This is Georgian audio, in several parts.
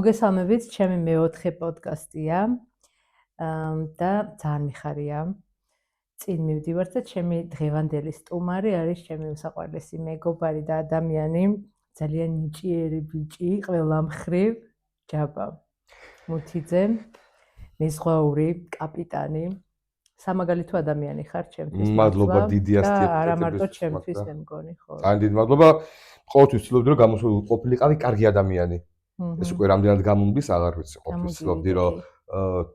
მოგესალმებით, ჩემი მეოთხე პოდკასტია და ძალიან მიხარია. წინ მივდივართ და ჩემი დღევანდელი სტუმარი არის ჩემი უსაყვარლესი მეგობარი და ადამიანი, ძალიან ნიჭიერი ბიჭი, ყველა მხრივ, ჯაბა. მუთიძე, მეზღვაური, კაპიტანი. სამაგალითო ადამიანი ხარ ჩემთვის. მადლობა დიდი ასტია. არა მარტო ჩემთვის მე მგონი, ხო. ძალიან დიდი მადლობა. ყოველთვის ვცდილობდი რომ ყოფილიყავი კარგი ადამიანი. ეს უკვე რამდენად გამომდის, აღარ ვიცი. ყოველთვის ვცდილობდი რომ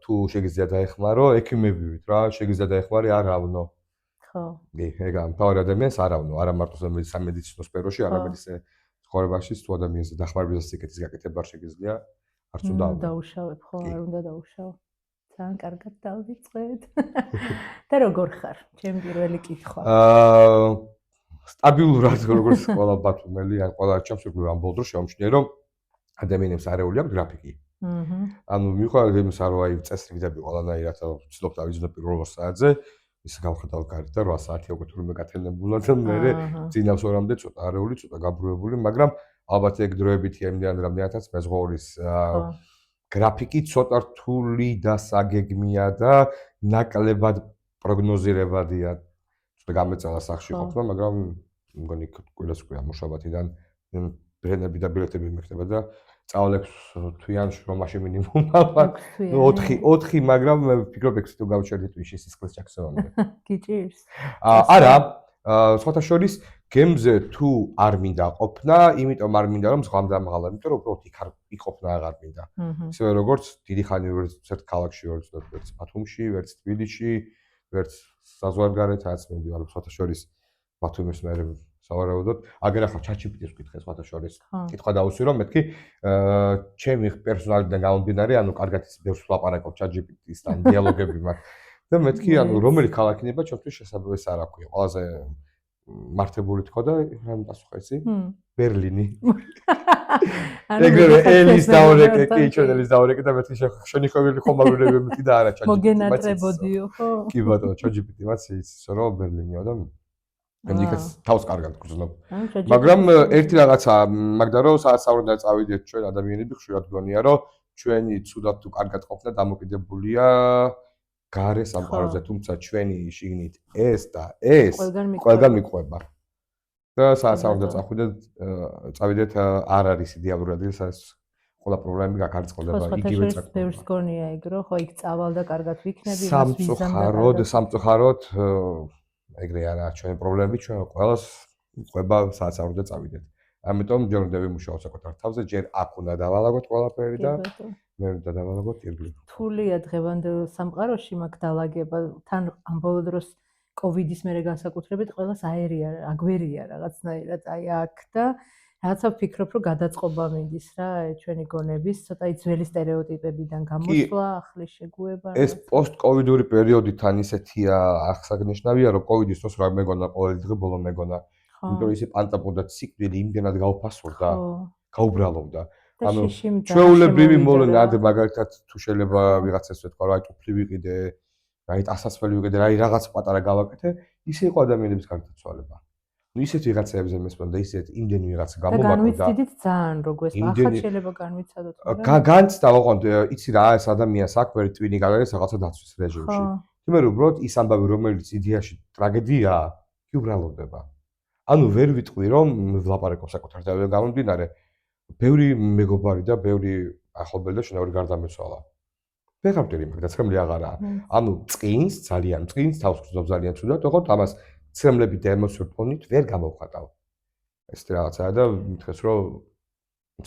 თუ შეგიძლია დაეხმარო, ექიმებივით რა, შეგიძლია დაეხმარი არავნო. ხო. ეგა მთავარი ადამიანს არავნო, არა მარტო სამედიცინო სფეროში, არამედ ისე ცხოვრებაში თუ ადამიანზე დახმარების სიკეთის გაკეთება შეგიძლია, არც უნდა დაუშავებ, ხო, არ უნდა დაუშავო. ძალიან კარგად დავიწყეთ. და როგორ ხარ? ჩემი პირველი კითხვა. სტაბილურად როგორც ყველა ბათუმელი, ან ყველა ჩემსურგლო ამ ბოლო დროს შევამჩნიე რომ ადამიანებს არეული აქვს გრაფიკი. ანუ მიუხედავად იმისა, რომ აი წესრიგები ყველანაირად ვცდილობ დავიძინო პირველ საათზე, ის გავხდავ გარეთ და 8 საათი უკვე თურმე გათენებულად და მე წინავს ორამდე ცოტა არეული, ცოტა გაბრუებული, მაგრამ ალბათ ეგ დროებითი იმდან რამდენადაც მეზღვაურის გრაფიკი ცოტა რთული და საგეგმია და ნაკლებად პროგნოზირებადია. ცოტა გამეწალა სახში ყოფნა, მაგრამ მგონი ყველას უკვე ამუშავათიდან ბრენები და ბილეთები მიხდება და წავლებს თვიან შრომაში მინიმუმ ალბათ 4, მაგრამ მე ვფიქრობ ექვსი თუ გავჩერდით ვიშის სისხლის ჩაქსოვამდე. გიჭირს? არა, სხვათა შორის გემზე თუ არ მინდა ყოფნა, იმიტომ არ მინდა რომ ზღვამდამაღლა, იმიტომ რომ უბრალოდ იქ ყოფნა აღარ მინდა. ისევე როგორც დიდი ხანი ვერც ქალაქში ვერც ბათუმში, ვერც თბილისში, ვერც საზღვარგარეთაც მივდივარ სხვათა შორის ბათუმის მე სავარაუდოდ, აგერ ახლა ChatGPT-ს ვკითხე სხვათა შორის. კითხვა დავუსვი რომ მეთქი ჩემი პერსონალიდან გამომდინარე, ანუ კარგად ის ბევრს ვლაპარაკობ ChatGPT-სთან დიალოგები მაქვს. და მეთქი, ანუ რომელი ქალაქი ნება ჩვენთვის შესაძლოა არ აქვს. ყველაზე მართებული თქო და რა პასუხა იცი? ბერლინი. ეგრევე ელის დაურეკე, კი ჩვენ ელის დაურეკე და მეთქი შენი ხოვილი ხომალურები მეთქი და არა ChatGPT-ს. მოგენატრებოდიო, ხო? კი ბატონო, ChatGPT-მაც იცის რომ ბერლინიო და მენდიქაც თავს კარგად გრძნობ. მაგრამ ერთი რაღაცა მაგდა რომ საუბარდა წავიდეთ ჩვენ ადამიანები ხშირად გონია რომ ჩვენი ცუდად თუ კარგად ყოფნა დამოკიდებულია გარე სამყაროზე, თუმცა ჩვენი შიგნით ეს და ეს ყველგან მიყვება. და საუბარდა წავიდეთ არ არის იდეალურად ის ყველა პრობლემები გაქარწყლდება იგივე წაკ. ბევრს გონია ეგ რომ ხო იქ წავალ და კარგად ვიქნები, სამწუხაროდ ეგრე არა ჩვენი პრობლემები ჩვენ ყველას ყვება საუბარდა წავიდეთ. ამიტომ ჯერ უნდა ვიმუშაოთ საკუთარ თავზე, ჯერ აქ უნდა დავალაგოთ ყველაფერი და მე უნდა დავალაგოთ ირგვლივ. რთულია დღევანდელ სამყაროში მაგ დალაგება. თან ამ ბოლო დროს კოვიდის მერე განსაკუთრებით ყველას აგვერია რაღაცნაირად აი აქ და რაღაცა ვფიქრობ რომ გადაწყობა მინდის რა ჩვენი გონების, ცოტა ძველი სტერეოტიპებიდან გამოსვლა, ახალი შეგუება. ეს პოსტკოვიდური პერიოდი თან ისეთია აღსანიშნავია რომ კოვიდის დროს რა მეგონა ყოველი დღე ბოლო მეგონა. იმიტომ ისე პანტაპოდა ციკლი იმდენად გაუფასურდა, გაუბრალოვდა. ანუ ჩვეულებრივი მოვლენა ადრე მაგალითად თუ შეიძლება ვიღაცას ვეთქვა რა ტუფლი ვიყიდე, რა ტასასველი ვიყიდე, რა რაღაც პატარა გავაკეთე, ისე იყო ადამიანების გარდაცვალება. ნუ ისეთ ვიღაცებზე მესმოდა და ისეთ იმდენი ვიღაცა გამომაკვდა. და განვიცდით ძალიან როგორც ახლა შეიძლება განვიცადოთ. განცდა ვაყოთ, იცი რა ეს ადამიანს აქ ვერ ტვინი გადადეს რაღაცა დაცვის რეჟიმში. თუმცა უბრალოდ ის ამბავი რომელიც იდეაში ტრაგედიაა, კი უბრალოვდება. ანუ ვერ ვიტყვი რომ ვლაპარაკობ საკუთარ თავზე გამომდინარე ბევრი მეგობარი და ბევრი ახლობელი და შინაური გარდამეცვალა. ვეღარ მაგ დაცემლი აღარაა. ანუ წინს ძალიან წინს თავს გრძნობ ძალიან ცუდად, თქო ამას ცემლებით და ემოციური ფონით ვერ გამოვხატავ. ეს რაღაცაა და მითხეს რომ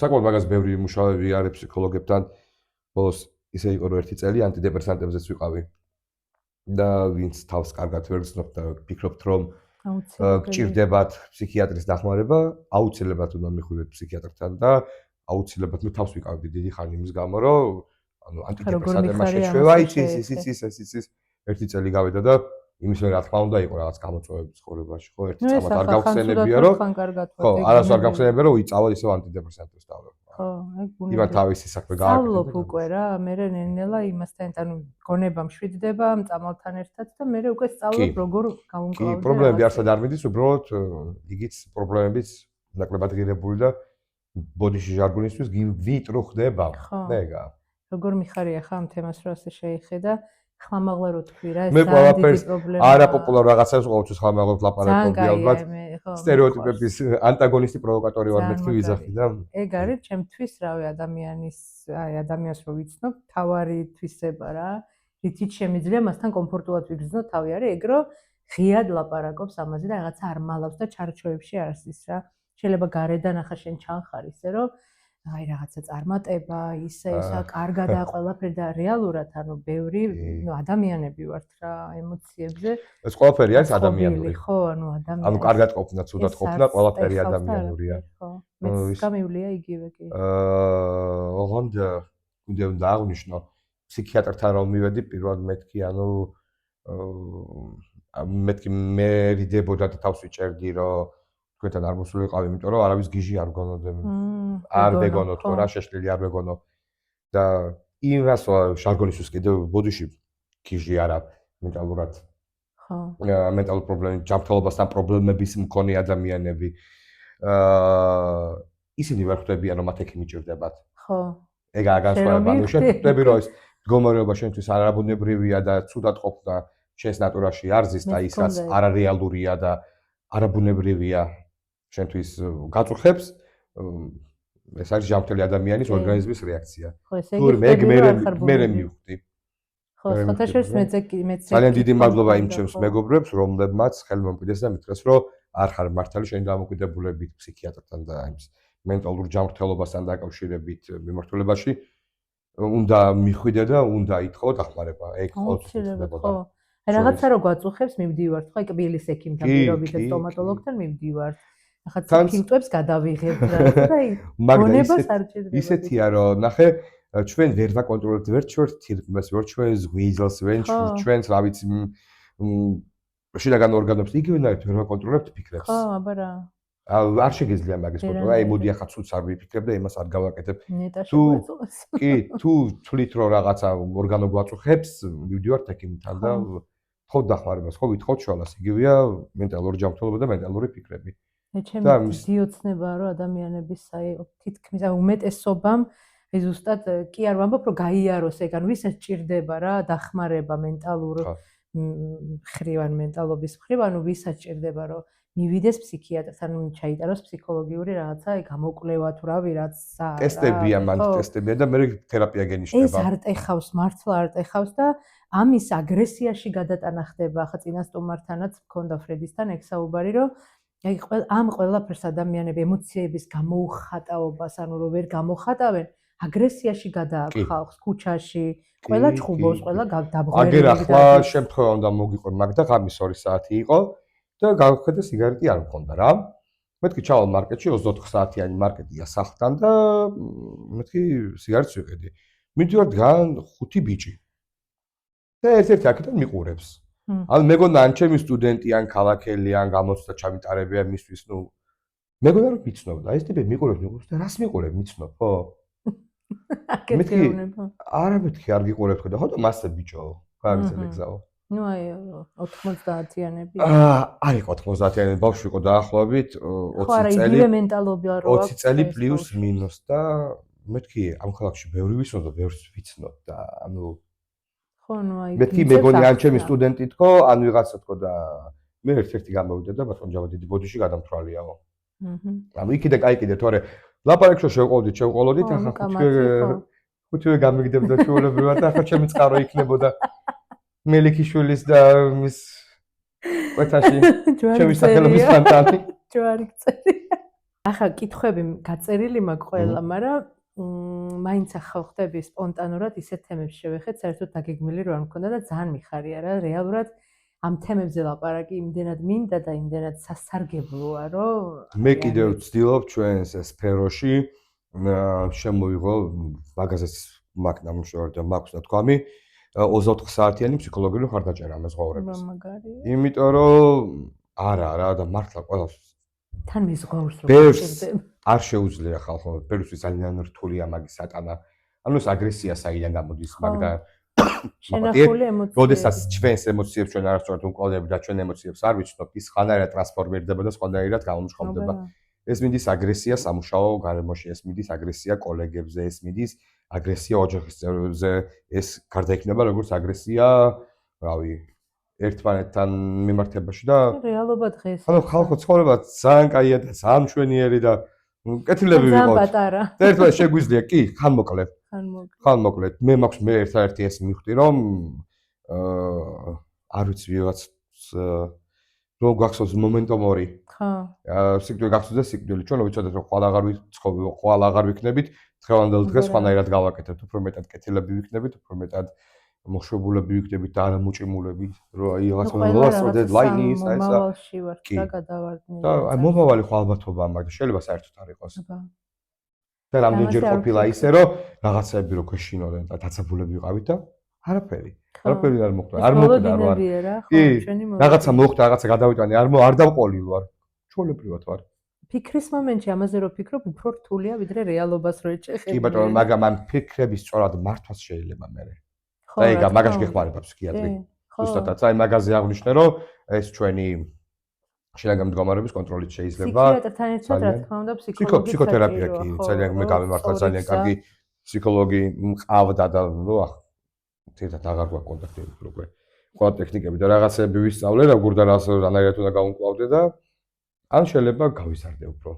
საკმაოდ მაგას ბევრი მუშაობები არის ფსიქოლოგებთან. ბოლოს ისე იყო რომ ერთი წელი ანტიდეპრესანტებზეც ვიყავი. და ვინც თავს კარგად ვერ გრძნობ და ფიქრობთ რომ გჭირდებათ ფსიქიატრის დახმარება, აუცილებლად უნდა მიხვიდეთ ფსიქიატრთან და აუცილებლად მე თავს ვიყავდი დიდი ხანი იმის გამო, რომ ანუ ანტიდეპრესანტებმა შეჩვევა, იცის ერთი წელი გავიდა და იმის რა თქმა უნდა იყო რაღაც გამოწვევები ცხოვრებაში, ხო, ერთი წამად არ გავხსენებია, რომ ხო, არასდროს არ გავხსენებია, რომ ვიწავალ ისევ ანტიდეპრესანტებს დავდო. ხო, ეგ ბუნებრივია. იმან თავისი საქმე გააკეთე. სწავლობ უკვე რა, მე ნელ-ნელა იმასთან, ანუ გონება მშვიდდება წამალთან ერთად და მე უკვე სწავლობ როგორ გავუმკლავდე. კი, პრობლემები არსად არ მიდის, უბრალოდ იგიც პრობლემებიც ნაკლებად ღირებული და ბოდიში ჟარგონისთვის ვიტრო ხდება. ეგა. როგორ მიხარია ხა ამ თემას რო ასე შეიხედა, ხმამაღლა რო თქვი რა, ეს მე ძალიან დიდი ყველაფერს პრობლემაა. არაპოპულარ რაღაცებს ყოველთვის ხმამაღლად ლაპარაკობდი ალბათ. სტერეოტიპების ანტაგონისტი პროვოკატორი ვარ მეთქი ვიზახი და ეგ არის ჩემთვის რავი ადამიანს რო ვიცნობ, თავარი თვისება რა, რითიც შემიძლია მასთან კომფორტულად ვიგრძნო თავი არის ეგ რომ ღიად ლაპარაკობს ამაზე და რაღაცა არ მალავს და ჩარჩოებში არ ის რა. შეიძლება გარედან ახლა შენ ჩანხარ ისე რომ აი რაღაცა წარმატება, ისა, კარგადაა ყველაფერი და რეალურად ანუ ბევრი ადამიანები ვართ რა ემოციებზე. ეს ყველაფერი არის ადამიანური. ხო, ანუ ადამიანი. ანუ კარგად ყოფნა, ცუდად ყოფნა, ყველაფერი ადამიანურია. ხო. მეც გამივლია იგივე კი. ოღონდ უნდა აღნიშნო ფსიქიატრთან რომ მივედი პირველად მეთქი ანუ მეთქი მე რიდებოდა და თავს ვიჭერდი რომ თქვენთან არ მოსულიყავ, იმიტომ რომ არავის გიჟი არ გონოდე. არ ვეგონო თქო რა, შეშლილი არ ვეგონო. და იმას ჟარგონისთვის კიდევ ბოდიში გიჟი არა მენტალურად. ხო. მენტალურ პრობლემები, ჯანმრთელობასთან პრობლემების მქონე ადამიანები. ისინი ვერ ხვდებიან რომ მათ ეგ მიჭირდებათ. ხო. ეგაა განსხვავება. ანუ შენ ხვდები რომ ეს მდგომარეობა შენთვის არაბუნებრივია და ცუდად ყოფნა შენს ნატურაში არ ზის და ის რაც არარეალურია და არაბუნებრივია შენთვის გაწუხებს ეს არის ჯანმრთელი ადამიანის ორგანიზმის რეაქცია. თუ მე მივხვდი. ხო, საერთოდ მეც ძალიან დიდი მადლობა იმ ჩემს მეგობრებს, რომლებმაც ხელმომკვიდეს და მითხრეს, რომ არ ხარ მართალი შენი დამოკიდებულებით ფსიქიატრთან და იმ მენტალურ ჯანმრთელობასთან დაკავშირებით მიმართულებაში. უნდა მიხვიდე და უნდა ითხოვ დახმარება. ეგ ყოველთვის ხდებოდა. რაღაცა რო გვაწუხებს, მივდივართ, ხო, კბილის ექიმთან პირობით და სტომატოლოგთან მივდივართ. ახლა სიმპტომებს გადავიღებთ რა და გონებას არ ჭირდება. ისეთია რომ ნახე ჩვენ ვერ ვაკონტროლებთ ვერ ჩვენს თირკმლებს, ვერ ჩვენს გვიძელს, ვერ ჩვენს რა ვიცი შინაგან ორგანოებს იგივენაირად ვერ ვაკონტროლებთ ფიქრებს. ხო, აბა რა. არ შეგიძლია მაგის კონტროლა. აი მოდი ახლა ცუც არ ვიფიქრებ და იმას არ გავაკეთებ. თუ თვლით რომ რაღაცა ორგანო გვაწუხებს, მივდივართ ექიმთან და თხოვთ დახმარებას, ხო ვითხოვთ შვალას. იგივეა მენტალური ჯანმრთელობა და მენტალური ფიქრები. ჩემი ძიოცნებაა რომ ადამიანების აი თითქმის უმეტესობამ აი ზუსტად კი არ ვამბობ რომ გაიაროს ეგ ან ვისაც ჭირდება რა დახმარება მენტალურ ხრივან მენტალობის ხრივ ანუ ვისაც ჭირდება რომ მივიდეს ფსიქიატრთან ან ჩაიტაროს ფსიქოლოგიური რაღაცა გამოკვლევა თუ რავი რაც ტესტებია მან ტესტებია და მე თერაპია გენიშნება ეს არ ტეხავს მართლა არ ტეხავს და ამის აგრესიაში გადატანა ხდება ახლა წინა სტუმართანაც მქონდა ფრედისთან ეგ საუბარი რომ აი ამ ყველაფერს ადამიანები ემოციების გამოუხატაობას ანუ რომ ვერ გამოხატავენ აგრესიაში გადააყხავს ქუჩაში ყველა ჭუბობს ყველა დაბღერილი აგერ ახლა შემთხვევა უნდა მოგიყო მაგდა ღამის 2 საათი იყო და გავხედე სიგარეტი არ მქონდა რა მეთქი ჩავალ მარკეტში 24 საათიანი მარკეტია სახლთან და მეთქი სიგარეტს ვიყიდი მიდივარ დგან 5 ბიჭი და ერთ-ერთი აქედან მიყურებს ან მეგონა ან ჩემი სტუდენტი ან ქალაქელი ან გამოცდა ჩამიტარებია მისთვის ნუ მეგონა რომ მიცნობდა ეს ტიპი მიყურებს და რას მიყურებ მიცნობ ხო მეთქი არა მეთქი არ გიყურებ ხო და ხო და მასე ბიჭო გააგზავნე გზაო ნუ აი 90-იანები არ იყო 90-იანი ბავშვი იყო დაახლოებით 20 წელი 20 წელი პლუს მინუს და მეთქი ამ ქალაქში ბევრი ვიცნობდა ბევრს ვიცნობდა ანუ მეთქი მეგონი ან ჩემი სტუდენტი თქო ან ვიღაცა თქო და მე ერთ-ერთი გამოვიდა და ბატონ ჯავა დიდი ბოდიში გადამთვალიაო ანუ იქიდან კაი თორე ლაპარაკში შევყოლოდით ახლა ხუთივე გამიგდებდა ჩვეულებრივად და ახლა ჩემი წყარო იქნებოდა მელიქიშვილის და მის კვეთაში ჩემი სახელობის ფანტანი ჯვარი წერი ახლა კითხვები გაწერილი მაქვს ყველა მაგრამ მაინც ახლა ხდები სპონტანურად ისეთ თემებს შევეხეთ საერთოდ დაგეგმილი რო არ მქონდა და ძალიან მიხარია რა რეალურად ამ თემებზე ლაპარაკი იმდენად მინდა და იმდენად სასარგებლოა რომ მე კიდევ ვცდილობ ჩვენს სფეროში შემოვიღო მაგაზეც მაგნამშორ და მაქვს თქვამი 24 საათიანი ფსიქოლოგიური ხარდაჭერა ამ ზღაურებას იმიტომ რომ არა და მართლა ყველას თან მიზღაურს რომ არ შეუძლია ხალხო პერუსის ძალიან რთულია მაგის სატანა ანუ ეს აგრესია საიდან გამოდის მაგდა შენახული ემოციები როდესაც ჩვენს ემოციებს ჩვენ არასწორად უმკლავდებით და ჩვენ ემოციებს არ ვიცნობთ ის ხანერა ტრანსფორმირდება და სხვანაირად გამომშხობდება ეს მიდის აგრესია სამუშაო გარემოში, ეს მიდის აგრესია კოლეგებზე, ეს მიდის აგრესია ოჯახის წევრებზე, ეს გარდაიქმნება როგორც აგრესია, რავი, ერთმანეთთან მიმართებაში და რეალობა დღეს. ანუ ხალხო ცხოვრება ძალიან კაია და ძალიან მშვენიერი და კეთილები ვიყოთ. ძალიან პატარა. და ერთმანეთს შეგვიძლია, კი, ხანმოკლე. ხანმოკლე. მე მაქვს მე ერთადერთი ეს მივხვდი, რომ არ ვიცი ვიღაც რომ გახსოვს მომენტომორი. ხო. სიკვდილი გახსოვდა სიკვდილი. ჩვენ ვიცოდეთ რომ ხვალ აღარ ვიქნებით, დღევანდელ დღეს სხვანაირად გავაკეთებთ, უფრო მეტად კეთილები ვიქნებით, უფრო მეტად მოშვებულები ვიქნებით და არა მოჭიმულები, რომ აი რაღაც მოვასწროთ ლაინი ისა. მომავალში ვარ და გადავარდნილი. და აი მომავალი ხო ალბათობაა, მაგრამ შეიძლება საერთოდ არ იყოს. და რამდენჯერ ყოფილა ისე რომ რაღაცები რო ქვეშინოდნენ და დაცაბულები ვიყავით და არაფერი არ მოხდა, არ მოხდა რა. კი, რაღაცა მოხდა, რაღაცა გადავიტანე, არ დავყოლილ ვარ. ჩვეულებრივად ვარ. ფიქრის მომენტში ამაზე რო ფიქრობ, უფრო რთულია ვიდრე რეალობას რო ეჭეხები. კი ბატონო, მაგრამ ამ ფიქრების სწორად მართვას შეიძლება მე. და ეგ მაგაში გეხმარება ფსიქიატრი. ზუსტადაც აი მაგაზე აღნიშნე რომ ეს ჩვენი შინაგანი მდგომარეობის კონტროლით შეიძლება. ფსიქიატრთან ერთად რა თქმა უნდა ფსიქოთერაპია კი, ძალიან მე გამემართლა ძალიან კარგი ფსიქოლოგი მყავდა და ნუ თეთრად აღარ გვაქვს კონტაქტები უკვე. ყველა ტექნიკები და რაღაცები ვისწავლე, როგორ და რანაირად უნდა გავუმკლავდე და ან შეიძლება გავიზარდე უფრო.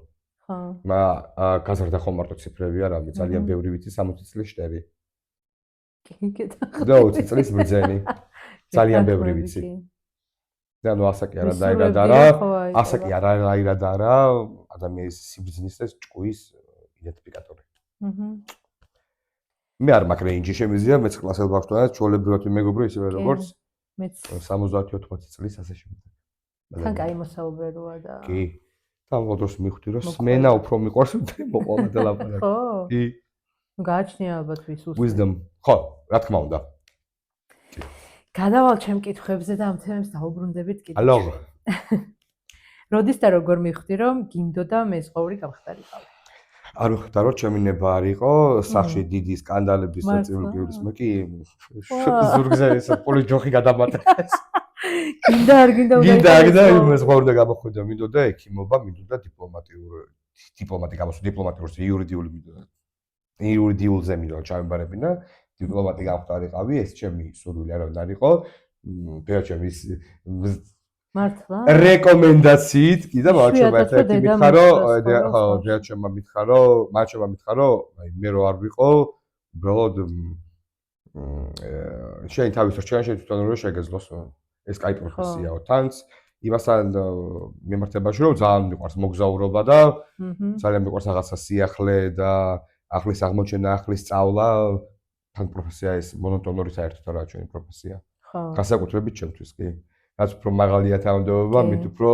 ხო. მაგრამ გაზარდა ხომ მარტო ციფრები არა, ძალიან ბევრი ვიცი 60 წლის შტერი. და 20 წლის ბრძენი. ძალიან ბევრი ვიცი. და ნუ ასაკი არა დაირად არა, ასაკი არაირად არა, ადამიანის სიბრძნის და ჭკუის იდენტიფიკატორი. მე არ მაქვს რეინჯი შემიძლია მეც კლასელ ბავშვთანაც ჩვეულებრივად მეგობრო ისევე როგორც მეც 70-80 წლის ასე შემდეგ. თან კაი მოსაუბრე როა და კი. და დროს მივხვდი რომ სმენა უფრო მიყვარს ვიდრე მოყოლა და ლაპარაკი. ხო. კი. გააჩნია ალბათ ვის უსმენს. Wisdom. ხო, რა თქმა უნდა. გადავალ ჩემ კითხვებზე და ამ თემებს დაუბრუნდებით კიდე. ალო. როდის და როგორ მივხვდი რომ გინდოდა მეზღვაური გამხდარიყავი? არ ვხვდა რომ ჩემი ნება არ იყო სახში დიდი სკანდალების და წილკიურის მე კი ზურგზე ეს პოლიჯოხი გადამატეს. გინდა არ გინდა გინდა მეზღვაური და გამოხვდა მინდოდა ექიმობა მინდოდა დიპლომატი გამოსვლა დიპლომატიურზე იურიდიულზე მინდოდა ჩავემბარებინა დიპლომატი გამხდარიყავი ეს ჩემი სურვილი არავინ არ იყო ბეაჩემის მართლა რეკომენდაციით კი და მაჩობა ერთ-ერთი მითხარო ხო ბეაჩემა მითხარო აი მე რო არ ვიყო უბრალოდ შენ თავის რჩევაში თვითონ რო შეგეძლოს ეს კაი პროფესიაო თანც იმასთან მიმართებაში რომ ძალიან მიყვარს მოგზაურობა და ძალიან მიყვარს რაღაცა სიახლე და ახლის აღმოჩენა ახლის სწავლა თან პროფესია ეს მონოტონური საერთოდ არა ჩვენი პროფესია ხო განსაკუთრებით ჩემთვის კი რაც უფრო მაღალია თანამდებობა მით უფრო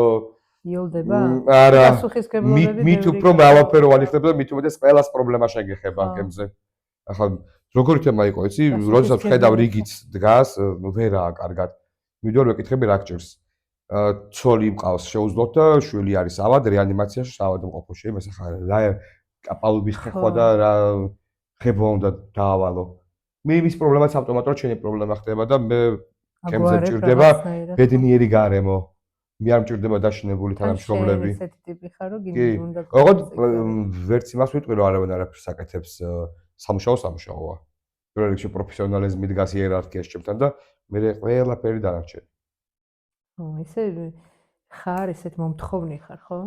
იოლდება არა მით უფრო მრავალფერო ვანიხდება და მით უმეტეს ყველას პრობლემა შეგეხება ამკემზე ახლა როგორი თემა იყო იცი როდესაც ხედავ რიგიც დგას ვერაა კარგად მიდორ ვეკითხები რა გჭირს ცოლი მყავს შეუძლოთ და შვილი არის ავად რეანიმაციაში ავადმყოფო შეიძლება ეს ახლა რა კაპალობის ხეხვა და რა ხება უნდა დაავალო მე იმის პრობლემაც ავტომატურად შენი პრობლემა ხდება და მე კემზე მჭირდება ბედნიერი გარემო მე არ მჭირდება დაშინებული თანამშრომლები ესეთი ტიპი ხარ რომ გინდა უნდა ოღონდ ვერც იმას ვიტყვი რომ არავინ არაფერს აკეთებს სამუშაოა პირველ რიგში პროფესიონალიზმი დგას იერარქიაში ჩემთან და მე ყველაფერი დანარჩენი ისე ხარ ესეთ მომთხოვნი ხარ ხო?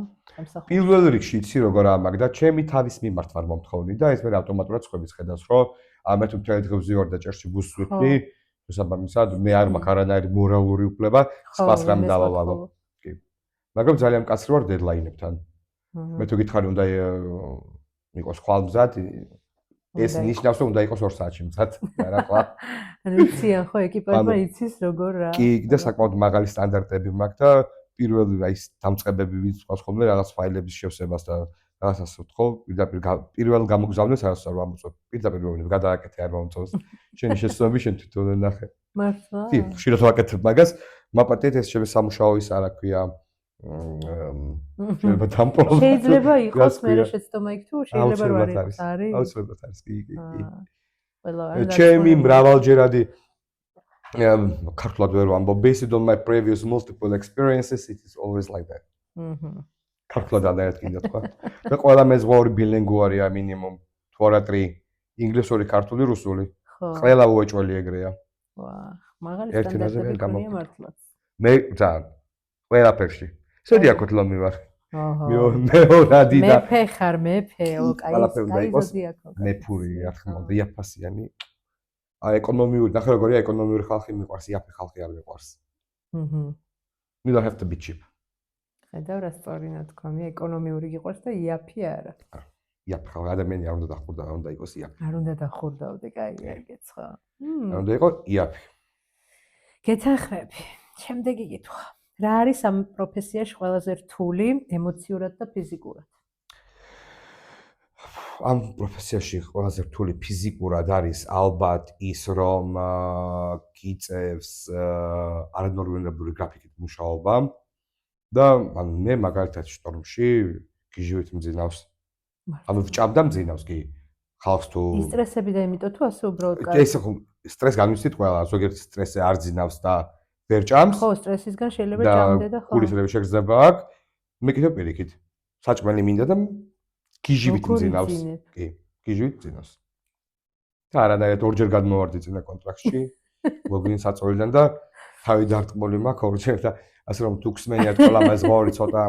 პირველ რიგში იცი როგორ ამაგდა ჩემი თავის მიმართ ვარ მომთხოვნი და ეს მე ავტომატურად სხვების ხედავს რომ მე თუ მთელი დღე ვზივარ და ჭერში ბუსს ვიტყვი შესაბამისად მე არ მაქვს არანაირი მორალური უფლება სპას რამ დავავალო კი მაგრამ ძალიან მკაცრი ვარ დედლაინებთან მე თუ გითხარი უნდა იყოს ხვალმზად ეს ნიშნავს რომ უნდა იყოს 2 საათში მზად არა ყვა ანუ იციან ხო ეკიპაჟმა იცის როგორ რა კი და საკმაოდ მაღალი სტანდარტები მაქვს და პირველი რა ის დამწყებები ვინც ყავს ხოლმე რაღაც ფაილების შევსებას და რაღაცას ვთხოვ პირდაპირ პირველ გამოგზავნეს არასდროს არ მომწონს პირდაპირ რომ გადააკეთე არ მომწონს შენი შესწავლები შენ თვითონ ნახე მართლა კი ხშირად ვაკეთებ მაგას მაპატეთ ეს ჩემი სამუშაო ის არა ქვია შეიძლება დამპრობლემა შეიძლება იყოს მე შეცდომა იქ თუ შეიძლება რა არის აუცილებლად არის კი ყველა ჩემი მრავალჯერადი ქართულად ვერ ვამბობ based on my previous multiple experiences it is always like that ქართულად არაერთ კიდე თქვა. და ყველა მეზღვაური ბილინგუარია მინიმუმ 2 არა 3 ინგლისური, ქართული, რუსული. ყველა უეჭველი ეგრეა. ვაა, მაღალი სტანდარტები ქონია მართლაც. მე ძალიან ყველაფერში. შედი აქ უთლომი ვარ. მეორადი და მეფე ხარ, მეფე, კაიზოდიაქო. მეფური, რა თქმა უნდა, იაფასიანი. ეკონომიური, ნახე როგორია ეკონომიური ხალხი მიყვარს, იაფი ხალხი არ მიყვარს. You don't have to be cheap. ხედავ რა სწორინა თქვა, ეკონომიური გიყვარს და იაფი არა. იაფი ხალხი ადამიანი არ უნდა დახურდა, არ უნდა იყოს იაფი. არ უნდა დახურდავდე, კაი, არ გეცხა. არ უნდა იყოს იაფი. გეთანხმები. შემდეგი კითხვა. რა არის ამ პროფესიაში ყველაზე რთული ემოციურად და ფიზიკურად? ამ პროფესიაში ყველაზე რთული ფიზიკურად არის ალბათ ის, რომ გიწევს არანორმალური გრაფიკით მუშაობა და მე მაგალითად შტორმში გიჟივით მძინავს. ანუ ვჭამდა მძინავს კი ხალხს თუ ისტრესები და იმიტომ თუ ასე უბრალოდ ეს სტრეს განვიცდით ყველა, ზოგიერთი სტრესი არ ძინავს და ვერ ჭამს. ხო, სტრესისგან შეიძლება ჭამდე და ხო. გულისრევი შეგრძნება აქვს. მე კიდევ პირიქით. საჭმელი მინდა და გიჟივით მძინავს. კი, გიჟივით მძინავს. და არანაირად ორჯერ გადმოვარდი წინა კონტრაქტში, ლოგინ საწოლიდან და თავი დარტყმული მაქვს ორჯერ და ასე რომ თუ გსმენიათ ყველა მეზღვაური ცოტა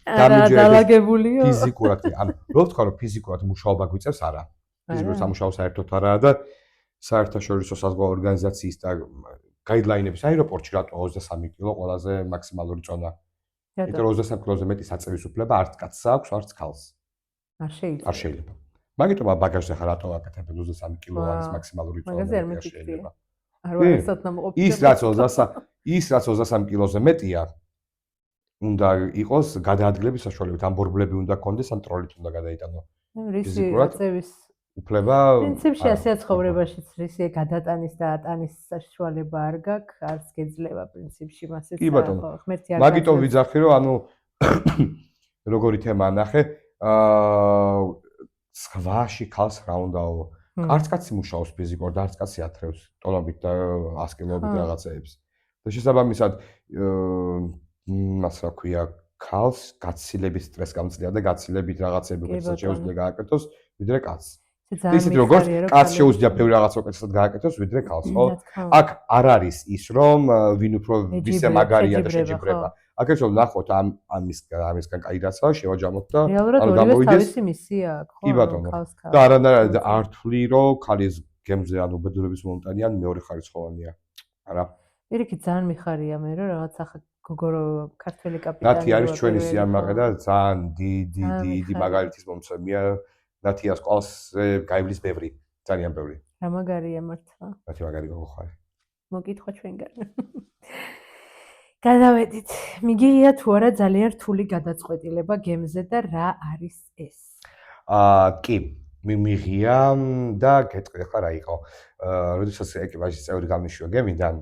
დამჯერებულია. ფიზიკურად, ანუ რო ვთქვა რომ ფიზიკურად მუშაობა გვიწევს არა. ფიზიკურად სამუშაო საერთოდ არაა და საერთაშორისო საზღვაო ორგანიზაციის და გაიდლაინების აეროპორტში რატო 23 კილო ყველაზე მაქსიმალური წონა. იმიტომ რომ 23 კილოზე მეტი საწევის უფლება არც კაცს აქვს, არც ქალს. არ შეიძლება. არ შეიძლება. მაგიტომ ბაგაჟზე ხარ რატო აკეთებენ 23 კილო არის მაქსიმალური წონა. მაგაზე არ მეკითხია. არ ვარ ესეთ ნამყოფი. ის რაც 23 კილოზე მეტია უნდა იყოს გადაადგილების საშუალებით, ამ ბორბლები უნდა კონდეს, ამ ტროლით უნდა გადაიტანო. რისი აწევის უფლება პრინციპში ასეა ცხოვრებაშიც, რისი გადატანის და ატანის საშუალება არ გაქვს, არც გეძლება პრინციპში მასეც. კი ბატონო. მაგიტომ ვიძახი რომ ანუ როგორი თემა ნახე, სხვაში ქალს რა უნდაო. არც კაცი მუშაობს ფიზიკურად, არც კაცი ათრევს ტონობით და 100 კილოებით რაღაცეებს. და შესაბამისად მას რა ქვია, ქალს გაცილებით სტრეს გამძლეა და გაცილებით რაღაცები უკეთესად შეუძლია გააკეთოს, ვიდრე კაცს. ისეთ როგორც კაცს შეუძლია ბევრი რაღაცა უკეთესად გააკეთოს, ვიდრე ქალს, ხო? აქ არ არის ის, რომ ვინ უფრო ვისე მაგარია და შეჯიბრება. აქ ეს რომ ნახოთ ამისგან კაი რაცაა, შევაჯამოთ და ანუ გამოვიდეს თავისი მისია აქვს, ხო? კი ბატონო. და არანაირად არ თვლი, რომ ქალის გემზე ანუ ბედურების მომტანიან მეორე ხარისხოვანია. არა. პირიქით ძალიან მიხარია მე რომ რაღაც ახლა გოგორო ქართველი კაპიტანი ნათი არის ჩვენი სიამაყე და ძალიან დიდი მაგალითის მომცემია. ნათიას ყავს გაივლის ბევრი, ძალიან ბევრი. რა მაგარია მართლა. ნათი მაგარი გოგო ხარ. მოკითხვა ჩვენგან. გადავედით. მიგიღია თუ არა ძალიან რთული გადაწყვეტილება გემზე და რა არის ეს? კი, მიღია და გეტყვი ახლა რა იყო. როდესაც ეკიპაჟის წევრი გამიშვია გემიდან,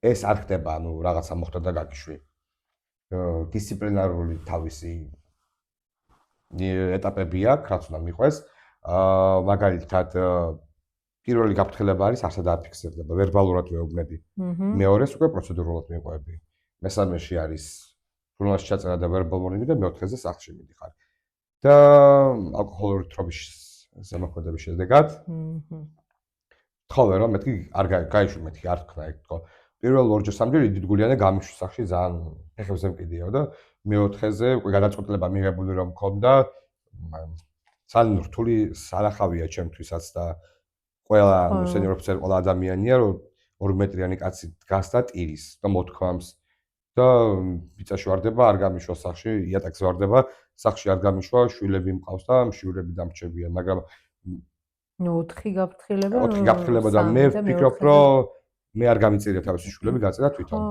ეს არ ხდება, რაღაცა მოხდა და გაგიშვი. დისციპლინარული თავისი ეტაპები აქვს, რაც უნდა მიყვეს. მაგალითად, პირველი გაფრთხილება არის არსად არ ფიქსირდება, ვერბალურად ვეუბნები. მეორეს უკვე პროცედურულად მიყვები. მესამეში არის ჟურნალში ჩაწერა და ვერბალ მორინგი და მეოთხეზე სახლში მიდიხარ. და ალკოჰოლური თრობის ზემოქმედების შედეგად თხოვე რომ მეთქი არ გაიშვი მეთქი არ თქვა ეგ თქო. პირველ ორჯერ სამჯერ დიდგულიანე გამიშვი სახლში ძალიან ფეხებზე მკიდიო და მეოთხეზე უკვე გადაწყვეტილება მიღებული რომ მქონდა ძალიან რთული სარახავია ჩემთვისაც და ყველა სენიორ ოფიცერი ყველა ადამიანია რომ 2 მეტრიანი კაცი დგას და ტირის და მოთქვამს და ბიწაში ვარდება არ გამიშვა სახლში იატაკზე ვარდება სახლში არ გამიშვა შვილები მყავს და მშვილები დამრჩებიან მაგრამ 4 გაფრთხილება და მე ვფიქრობ რომ მე არ გამიწირია თავისი შვილები გაწერა თვითონ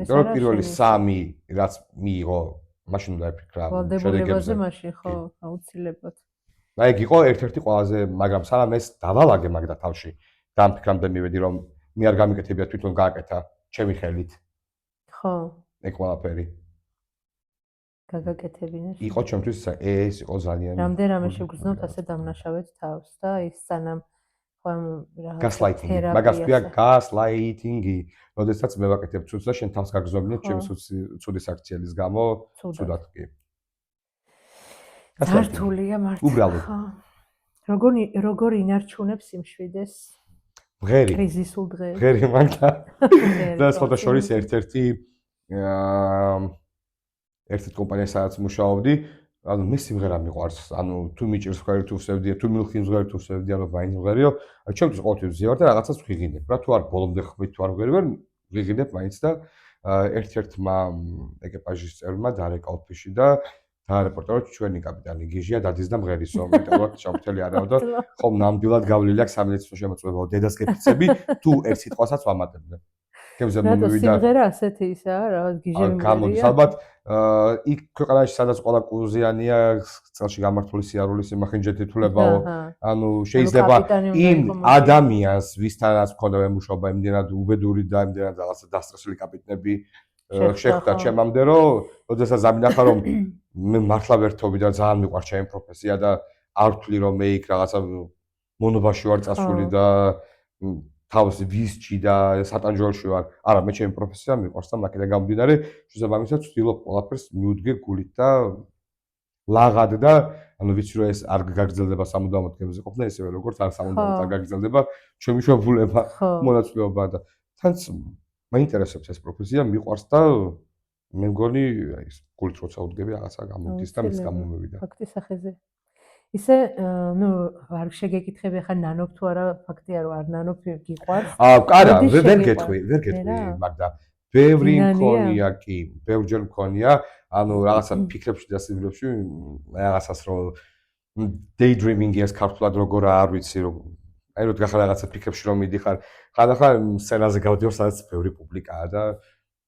იმიტომ რომ პირველი 3 რაც მიიღო მაშინ უნდა ეფიქრა შედეგებზე მაშინ ხო აუცილებლად და ეგ იყო ერთ-ერთი ყველაზე მაგრამ სანამ ეს დავალაგე მაგდა თავში დამფიქრამდე მივედი რომ მე არ გამიკეთებია თვითონ გააკეთა ჩემი ხელით ხო ეგ ყველაფერი გაგაკეთებინა იყო ჩემთვის ეს იყო ძალიან რამდენიმე შეგრძნობთ ასე დამნაშავეთ თავს და ის სანამ გასლაიტინგი. მაგას ქვია გასლაიტინგი. როდესაც მე ვაკეთებ ცუდს და შენ თავს გაგზავნებ ჩემი ცუდის აქციელის გამო, ცუდად კი. გასართულია მართლა. უბრალოდ. როგორ ინარჩუნებს სიმშვიდეს? მღერი. კრიზისულ დღეს. მღერი მაგდა. და სხვათა შორის ერთ-ერთი კომპანიაში სადაც მუშაობდი, ანუ მე სიმღერა მიყვარს, ანუ თუ მიჭირს ხარ თუ ვსევდია, თუ მილხინს ვარ თუ ვსევდია, რომ ვაინ ვღერიო, აი ჩემთვის ყოველთვის ვზივარ და რაღაცას ვღიგინებ. რა თუ არ ბოლომდე ხვით თუ არ ვღერი ვარ, ვღიგინებ მაინც და ერთ-ერთმა ეკიპაჟის წევრმა დარეკა ოფისში და დაარეპორტა რომ ჩვენი კაპიტანი გიჟია დადის და მღერისო, მეტად ჩამთელი არაო და ხომ ნამდვილად გავლილი აქვს სამედიცინო შემოწმებაო, დედას გეფიცები, თუ ერთ სიტყვასაც ვამატებდე. კემზე მომივიდა. სიმღერა ასეთი ისაა, რაღაც გიჟები მღერია. გამოდის ალბათ იქ ქვეყანაში სადაც ყველა კუზიანია, წელში გამართული სიარულის იმახინჯეთი თულებაო, ანუ შეიძლება იმ ადამიანს, ვისთანაც მქონდა მუშაობა, იმდენად უბედური და იმდენად რაღაცა დასტრესული კაპიტნები შეხვდა ჩემამდე, რომ როდესაც ამინახა რომ მე მართლა ვერთობი და ძალიან მიყვარს ჩემი პროფესია და არ ვთვლი რომ მე იქ რაღაცა მონობაში ვარ წასული და თავს ვისჭი და სატანჯველში ვარ. არა, მე ჩემი პროფესია მიყვარს და მაკედან გამომდინარე, შესაბამისად ვცდილობ ყველაფერს მიუდგე გულით და ლაღად და ანუ ვიცი რომ ეს არ გაგრძელდება სამუდამოდ გემზე ყოფნა, ისევე როგორც არ სამუდამოდ არ გაგრძელდება ჩემი მშობლება, მონაწილეობა და თანაც მაინტერესებს ეს პროფესია, მიყვარს და მე მგონი აი ეს გულით როცა უდგები რაღაცა გამოდის და მის გამომევიდა. ფაქტის სახეზე. ისე, ნუ არ შეგეკითხები ახლა ნანობ თუ არა, ფაქტია რომ არ ნანობ გიყვარს. არა, ვერ გეტყვი, მაგდა. ბევრი მქონია კი, ბევრჯერ მქონია, ანუ რაღაცა ფიქრებში და სიძულებში რაღაცას რომ daydreaming-ი ეს ქართულად როგორ არ ვიცი რომ აი რომ გახარ რაღაცა ფიქრებში რომ მიდიხარ, ხანდახან სცენაზე გავდივარ, სადაც ბევრი პუბლიკაა და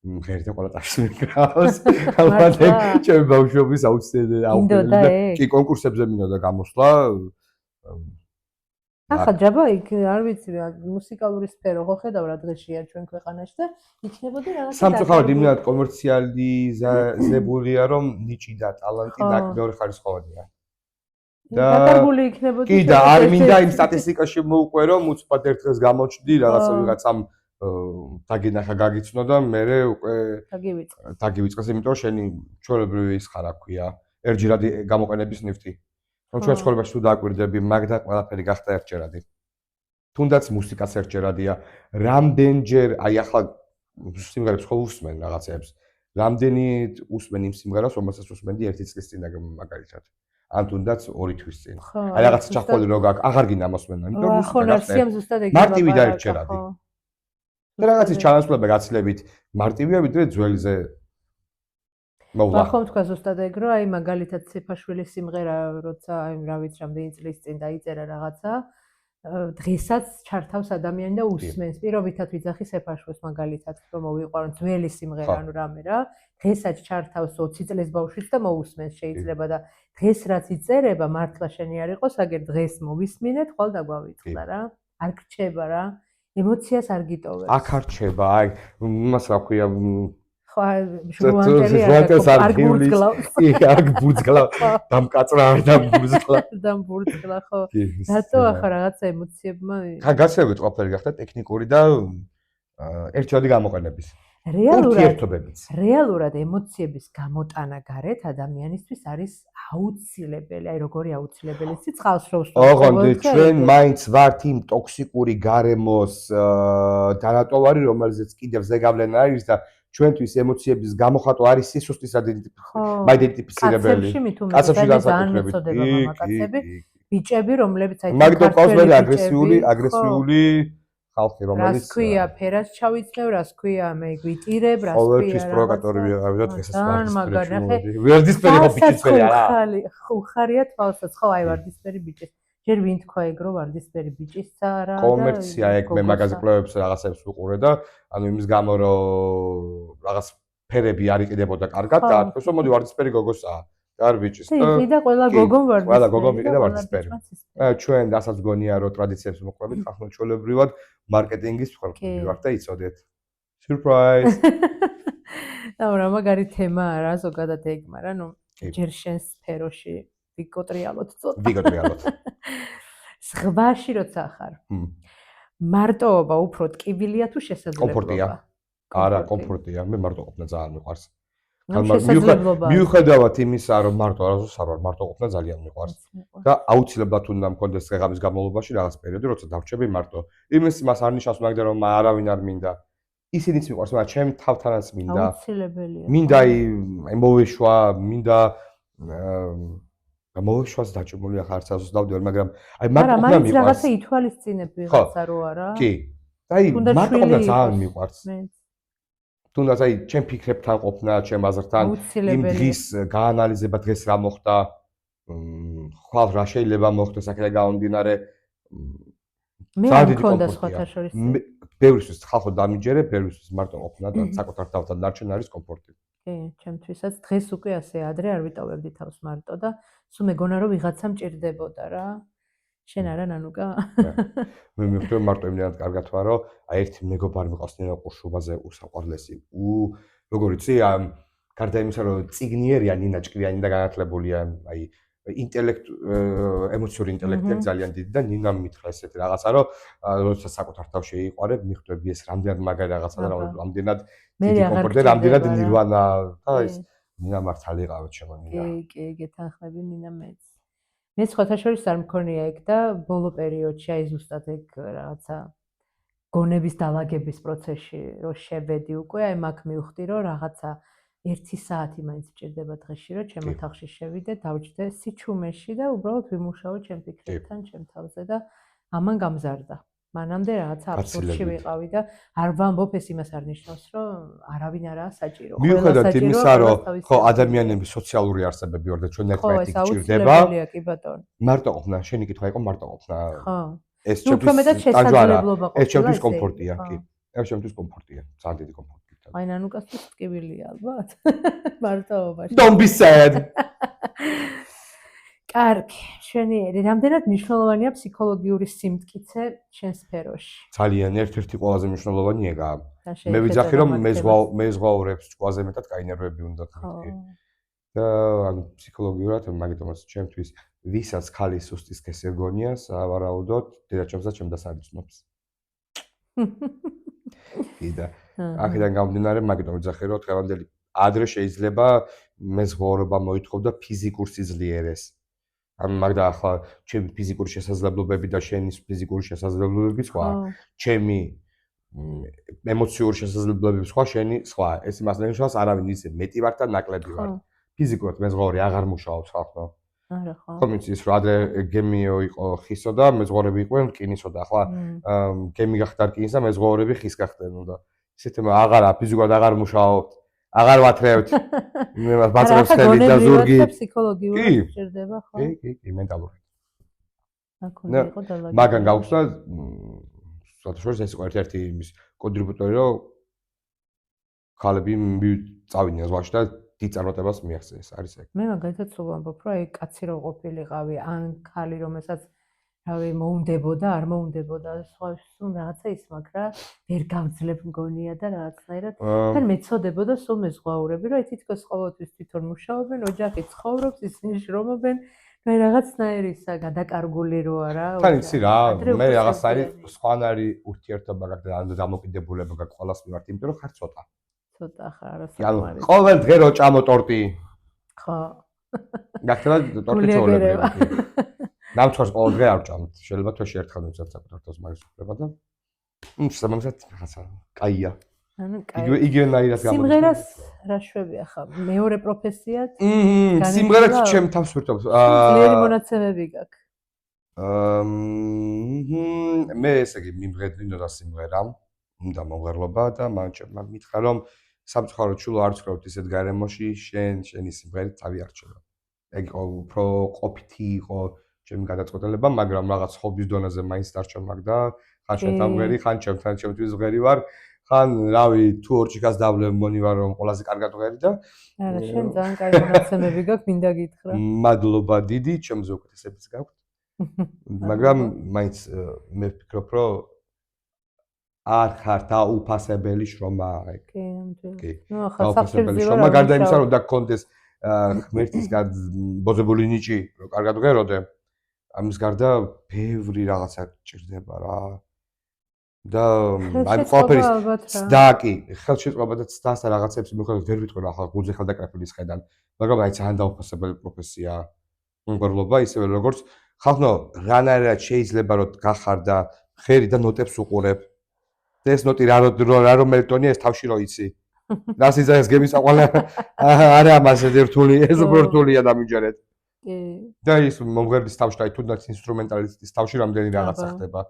მღერი და ყველა ტაშს მიგრავს. ალბათ ჩემი ბავშვობის აუცილებელი კი კონკურსებზე მინდოდა გამოსვლა. ახლა ჯაბა იქ არ ვიცი მუსიკალური სფერო ხო ხედავ რა დღეშია ჩვენ ქვეყანაში და იქნებოდა რაღაცა სამწუხაროდ იმდენად კომერციალიზებულია რომ ნიჭი და ტალანტი მეორე ხარისხოვანია. დაკარგული იქნებოდა კი და არ მინდა იმ სტატისტიკაში მოვყვე რომ უცბად ერთ დღეს გამოჩდი რაღაცა ვიღაცამ დაგინახა გაგიცნო და მე უკვე დაგივიწყეს, იმიტომ რომ შენი ჩვეულებრივი ის ხარ, რა ქვია, ერთჯერადი გამოყენების ნივთი. რომ ჩვენ ცხოვრებაში თუ დააკვირდები, მაგდა ყველაფერი გახდა ერთჯერადი. თუნდაც მუსიკაც ერთჯერადია. რამდენჯერ, აი ახლა სიმღერებს ხო უსმენ რაღაცებს. რამდენი უსმენ იმ სიმღერას, რომელსაც უსმენდი 1 წლის წინ მაგალითად. ან თუნდაც 2 თვის წინ. აი რაღაც ჩახვალე რო გაქვს, აღარ გინდა მოსმენა, იმიტომ რომ მარტივი და ერთჯერადი. და რაღაცის ჩანაცვლება გაცილებით მარტივია, ვიდრე ძველზე მოვლა. ხო თქვა ზუსტად ეგ რომ აი მაგალითად ცეფაშვილის სიმღერა როცა აი რა ვიცი რამდენი წლის წინ დაიწერა რაღაცა დღესაც ჩართავს ადამიანი და უსმენს. პირობითად ვიძახი ცეფაშვილს მაგალითად რომ მოვიყვარო ძველი სიმღერა ანუ რამე რა. დღესაც ჩართავს 20 წლის ბავშვიც და მოусმენს შეიძლება და დღეს რაც იწერება მართლა შენი არ იყოს, აგერ დღეს მოვისმინეთ, ხვალ დაგვავიწყდა რა. არ გრჩება რა. ემოციას არ გიტოვებს. აქ არ რჩება, აი, იმას რა ქვია, ხო, ჟუანტელი არ გურძლავს. არ გურძლავს. დამკაცრა არ დამბურძლავს. დამბურძლა, ხო. რატო ახლა რაღაცა ემოციებმა? ხა გასწრებით ყველაფერი გახდა ტექნიკური და ერთჯერადი გამოყენების. რეალურად ემოციების გამოტანა გარეთ ადამიანისთვის არის აუცილებელი, აი როგორი აუცილებელი სიცხავს რო ვსწავლობ. ოღონდ ჩვენ მაინც ვართ იმ ტოქსიკური გარემოს დანატოვარი, რომელზეც კიდევ ზეგავლენა არის და ჩვენთვის ემოციების გამოხატვა არის სისუსტის აიდენტიფიცირებელი. კაცებში განსაკუთრებით. ბიჭები, რომლებიც აი მაგდო კოსმერი აგრესიული ხალხი რომელიც რას ქვია ფერას ჩავიწნევ, რას ქვია მე გვიტირებ, რას ქვია ყოველთვის პროვოკატორი ვიყავი და დღესაც ვარდისფერი ხო ბიჭისფერი არა ხარია თვალსაც ხო აი ვარდისფერი ბიჭის ჯერ ვინ თქვა ეგ რომ ვარდისფერი ბიჭისა რა და კომერცია ეგ მე მაგაზე კვლევებს რაღაცებს ვუყურე და ანუ იმის გამო რომ რაღაც ფერები არ იყიდებოდა კარგად და თქვენ რომ მოდი ვარდისფერი გოგოსაა არ ბიჭის და ყველა გოგომ ვარდისფერი ყველა გოგომ იყიდა ვარდისფერი ჩვენ რასაც გონია რომ ტრადიციებს მოყვებით ხალხმოჩვეულებრივად მარკეტინგის მსხვერპლები ვართ და იცოდეთ surprise და რა მაგარი თემა არა ზოგადად ეგ მაგრამ ნუ ჯერ შენ სფეროში ვიკოტრიალოთ ცოტა ვიკოტრიალოთ ზღვაში როცა ხარ. მარტოობა უფრო ტკივილია თუ შესაძლებლობა? არა, კომფორტია. მე მარტო ყოფნა ძალიან მიყვარს. შესაძლებლობა. მიუხედავად იმისა, რომ მარტო არასდროს არ ვარ, მარტო ყოფნა ძალიან მიყვარს. და აუცილებლად უნდა მქონდეს ღამის განმავლობაში რაღაც პერიოდი, როცა დავრჩები მარტო. იმის მას არ ნიშნავს მაგდა რომ არავინ არ მინდა. ისინიც მიყვარს, მაგრამ ჩემ თავთანაც მინდა. აუცილებელია. მინდა მოვეშვა, მინდა მოვეშვას დაჭმულია ხარ ცალს დავდივარ, მაგრამ აი მარტო ყოფნა მაგრამ მიყვარს. რაღაცა ითვალისწინებ ვიღაცა რო არა? კი. აი მარტო ყოფნა ძალიან მიყვარს. მეც. თუნდაც აი ჩემ ფიქრებთან ყოფნა, ჩემ აზრთან, იმ დღის გაანალიზება, დღეს რა მოხდა, ხვალ რა შეიძლება მოხდეს აქედან გამომდინარე. მე არ მქონდა სხვათა შორის. ბევრისთვის ხალხო დამიჯერე, ბევრისთვის მარტო ყოფნა და საკუთარ თავთან დარჩენ არის კომფორტი. კი, ჩემთვისაც დღეს უკვე ასე ადრე არ ვიტოვებდი თავს მარტო და სულ მეგონა რომ ვიღაცა მჭირდებოდა რა. შენ არა ნანუკა? მე მივხვდი მარტო იმდენად კარგად ვარ, რომ აი ერთი მეგობარი მიყავს ნენა ყურშუბაზე უსაყვარლესი. როგორ იცი, გარდა იმისა, რომ წიგნიერია ნინა ჭკვიანი და განათლებულია, აი ემოციური ინტელექტი ძალიან დიდი და ნინამ მითხრა ესეთი რაღაცა, რომ როცა საკუთარ თავში იყარებ, მიხვდები ეს რამდენად მაგარი რაღაცა და რამდენად დიდი კომფორტი, რამდენად ნირვანა და ეს ნინა მართალი ყავით შემონია. კი, გეთანხმები ნინა მეც. მე სხვათა შორის არ მქონია ეგ და ბოლო პერიოდში აი ზუსტად ეგ რაღაცა გონების დალაგების პროცესში რო შევედი უკვე, აი მაგ მივხვდი რომ რაღაცა 1 საათი მაინც მჭირდება დღეში რომ ჩემო თახში შევიდე, დავჯდე სიჩუმეში და უბრალოდ ვიმუშაო ჩემ ფიქრებთან, ჩემ თავზე და ამან გამზარდა. მანამდე რაღაცა აბსურდში ვიყავი და არ ვამბობ ეს იმას არ ნიშნავს რომ არავინ არაა საჭირო. მიუხედავად იმისა რომ ხო ადამიანები სოციალური არსებები ვარ და ჩვენ ერთმანეთი გჭირდება. კი ბატონო. მარტო ყოფნა, შენი კითხვა იყო მარტო ყოფნა. ხო. ეს შესაძლებლობა ყოფილა. ეს ჩემთვის კომფორტია, კი. ეს ჩემთვის კომფორტია, ძალიან დიდი კომფორტი. აი ნანუკას თუ ტკივილია ალბათ. მარტოობაში. Don't be sad. კარგი, შვენიერი, რამდენად მნიშვნელოვანია ფსიქოლოგიური სიმტკიცე შენ სფეროში? ძალიან ერთ-ერთი ყველაზე მნიშვნელოვანი ეგაა. მე ვიძახი რომ მე ზღვაურებს ჭკუაზე მეტად კაი ნერვები უნდა თქვი. და ანუ ფსიქოლოგიურად მაგიტომაც ჩემთვის ვისაც ხალის სუსტის სქესი ეგონია, სავარაუდოდ დედაჩემსაც ჩემდას არ იცნობს. კიდე აქედან გამომდინარე მაგიტომ ვიძახი რომ დღევანდელი ადრე შეიძლება მე ზღვაურობა მოითხოვდა ფიზიკურ სიძლიერეს. ანუ მაგდა ახლა ჩემი ფიზიკური შესაძლებლობები და შენი ფიზიკური შესაძლებლობები სხვა, ჩემი ემოციური შესაძლებლობები სხვა, შენი სხვა. ეს იმას ნიშნავს არავინ ისე მეტი ვარ და ნაკლები ვარ. ფიზიკურად მე ზღვაური აღარ მუშაობს ხალხო. არა ხო. ხომ იცის რომ ადრე გემიო იყო ხისო და მე ზღვაურები იყვნენ რკინისო და ახლა გემი გახდა რკინის და მე ზღვაურები ხის გახდნენ და ისეთი აღარა ფიზიკურად აღარ მუშაობთ. აღარ ვათრევთ. მე ბაცრებს ხელი და ზურგი. ფსიქოლოგიურად სჭირდება ხო? კი, მენტალურად. აქ უნდა იყო დალაგება. მაგან გავხსნა სათაშორის ეს იყო ერთ-ერთი იმის კონტრიბუტორი რომ ხალები წავიდნენ ზღვაში და დიდ წარმატებას მიაღწიეს, არის ეგ. მე მაგალითად სულ ვამბობ, რომ აი კაცი რო ყოფილიყავი, ან ხალი რომელსაც რავი მოუნდებოდა, არ მოუნდებოდა, სხვა სულ რაღაცა ის მაქვს რა, ვერ გავძლებ მგონია და რაღაცნაირად თან მეცოდებოდა სულ მე ზღვაურები, რომ თითქოს ყოველთვის თვითონ მუშაობენ, ოჯახი ცხოვრობს, ისინი შრომობენ, მე რაღაცნაირი ისა გადაკარგული რო არა. თან იცი რა, მე რაღაცნაირი სხვანაირი ურთიერთობა გაქვს და დამოკიდებულება გაქვს ყველას მიმართ, იმიტომ რომ ხარ ცოტა. ცოტა ხარ, არასაკმარისი. ყოველ დღე რო ჭამო ტორტი. ხო. გახდება ტორტი წოლებები. ნამცხვარს ყოველ დღე არ ვჭამთ. შეიძლება თვეში ერთხელ მივცემ საკუთარ თავს მაგის უფლება და შესაბამისად რაღაცა კაია. ანუ კაი. იგივენაირად გამოდის. სიმღერას რა შვები ახლა? მეორე პროფესიად? სიმღერაც ჩემ თავს ვირთობს. ძლიერი მონაცემები გაქვს. მე ესე იგი მიმღერნინოდა სიმღერა, უნდა მომღერლობა და მან მითხრა რომ სამწუხაროდ ჩულო არ ვცხოვრობთ ისეთ გარემოში, შენი სიმღერით თავი არჩევა. ეგ უფრო ყოფითი იყო ჩემი გადაწყვეტილება, მაგრამ რაღაც ხობის დონეზე მაინც დარჩა მაგ და ხან შენთან მღერი, ხან ჩემთვის მღერი ვარ, ხან რავი, თუ ორჩიკას დავლებ მგონი ვარ რომ ყველაზე კარგად ვღერი და არა, შენ ძალიან კაი მონაცემები გაქვს, მინდა გითხრა. მადლობა დიდი, ჩემზე უკეთესებიც გაქვთ. მაგრამ მაინც მე ვფიქრობ რომ არ ხარ დაუფასებელი შრომა ეგ. კი. ნუ ახლა საფრთხე შრომა გარდა იმისა რომ უნდა გქონდეს ღმერთის ბოზებული ნიჭი, რომ კარგად ვღეროდე. ამის გარდა ბევრი რაღაცა ჭირდება რა. და აი ყველაფერი ცდა კი, ხელშეწყობა და ცდას და რაღაცებს მიუხედავად ვერ ვიტყვი რა ახლა გულზე ხელდაკრეფილის ხედან, მაგრამ აი ძალიან დაუფასებელი პროფესია უნგრელობა, ისევე როგორც ხალხო რანაირად შეიძლება რომ გახარდა ხერი და ნოტებს უყურებ. და ეს ნოტი რა რომელი ტონია ეს თავში რო იცი. რასიცა ეს გემისაყვალე არა ამაზე ერთული, ეს უფრო რთულია დამიჯერეთ. კი. და ის მომღერლის თავში და თუნდაც ინსტრუმენტალისტის თავში რამდენი რაღაცა ხდება.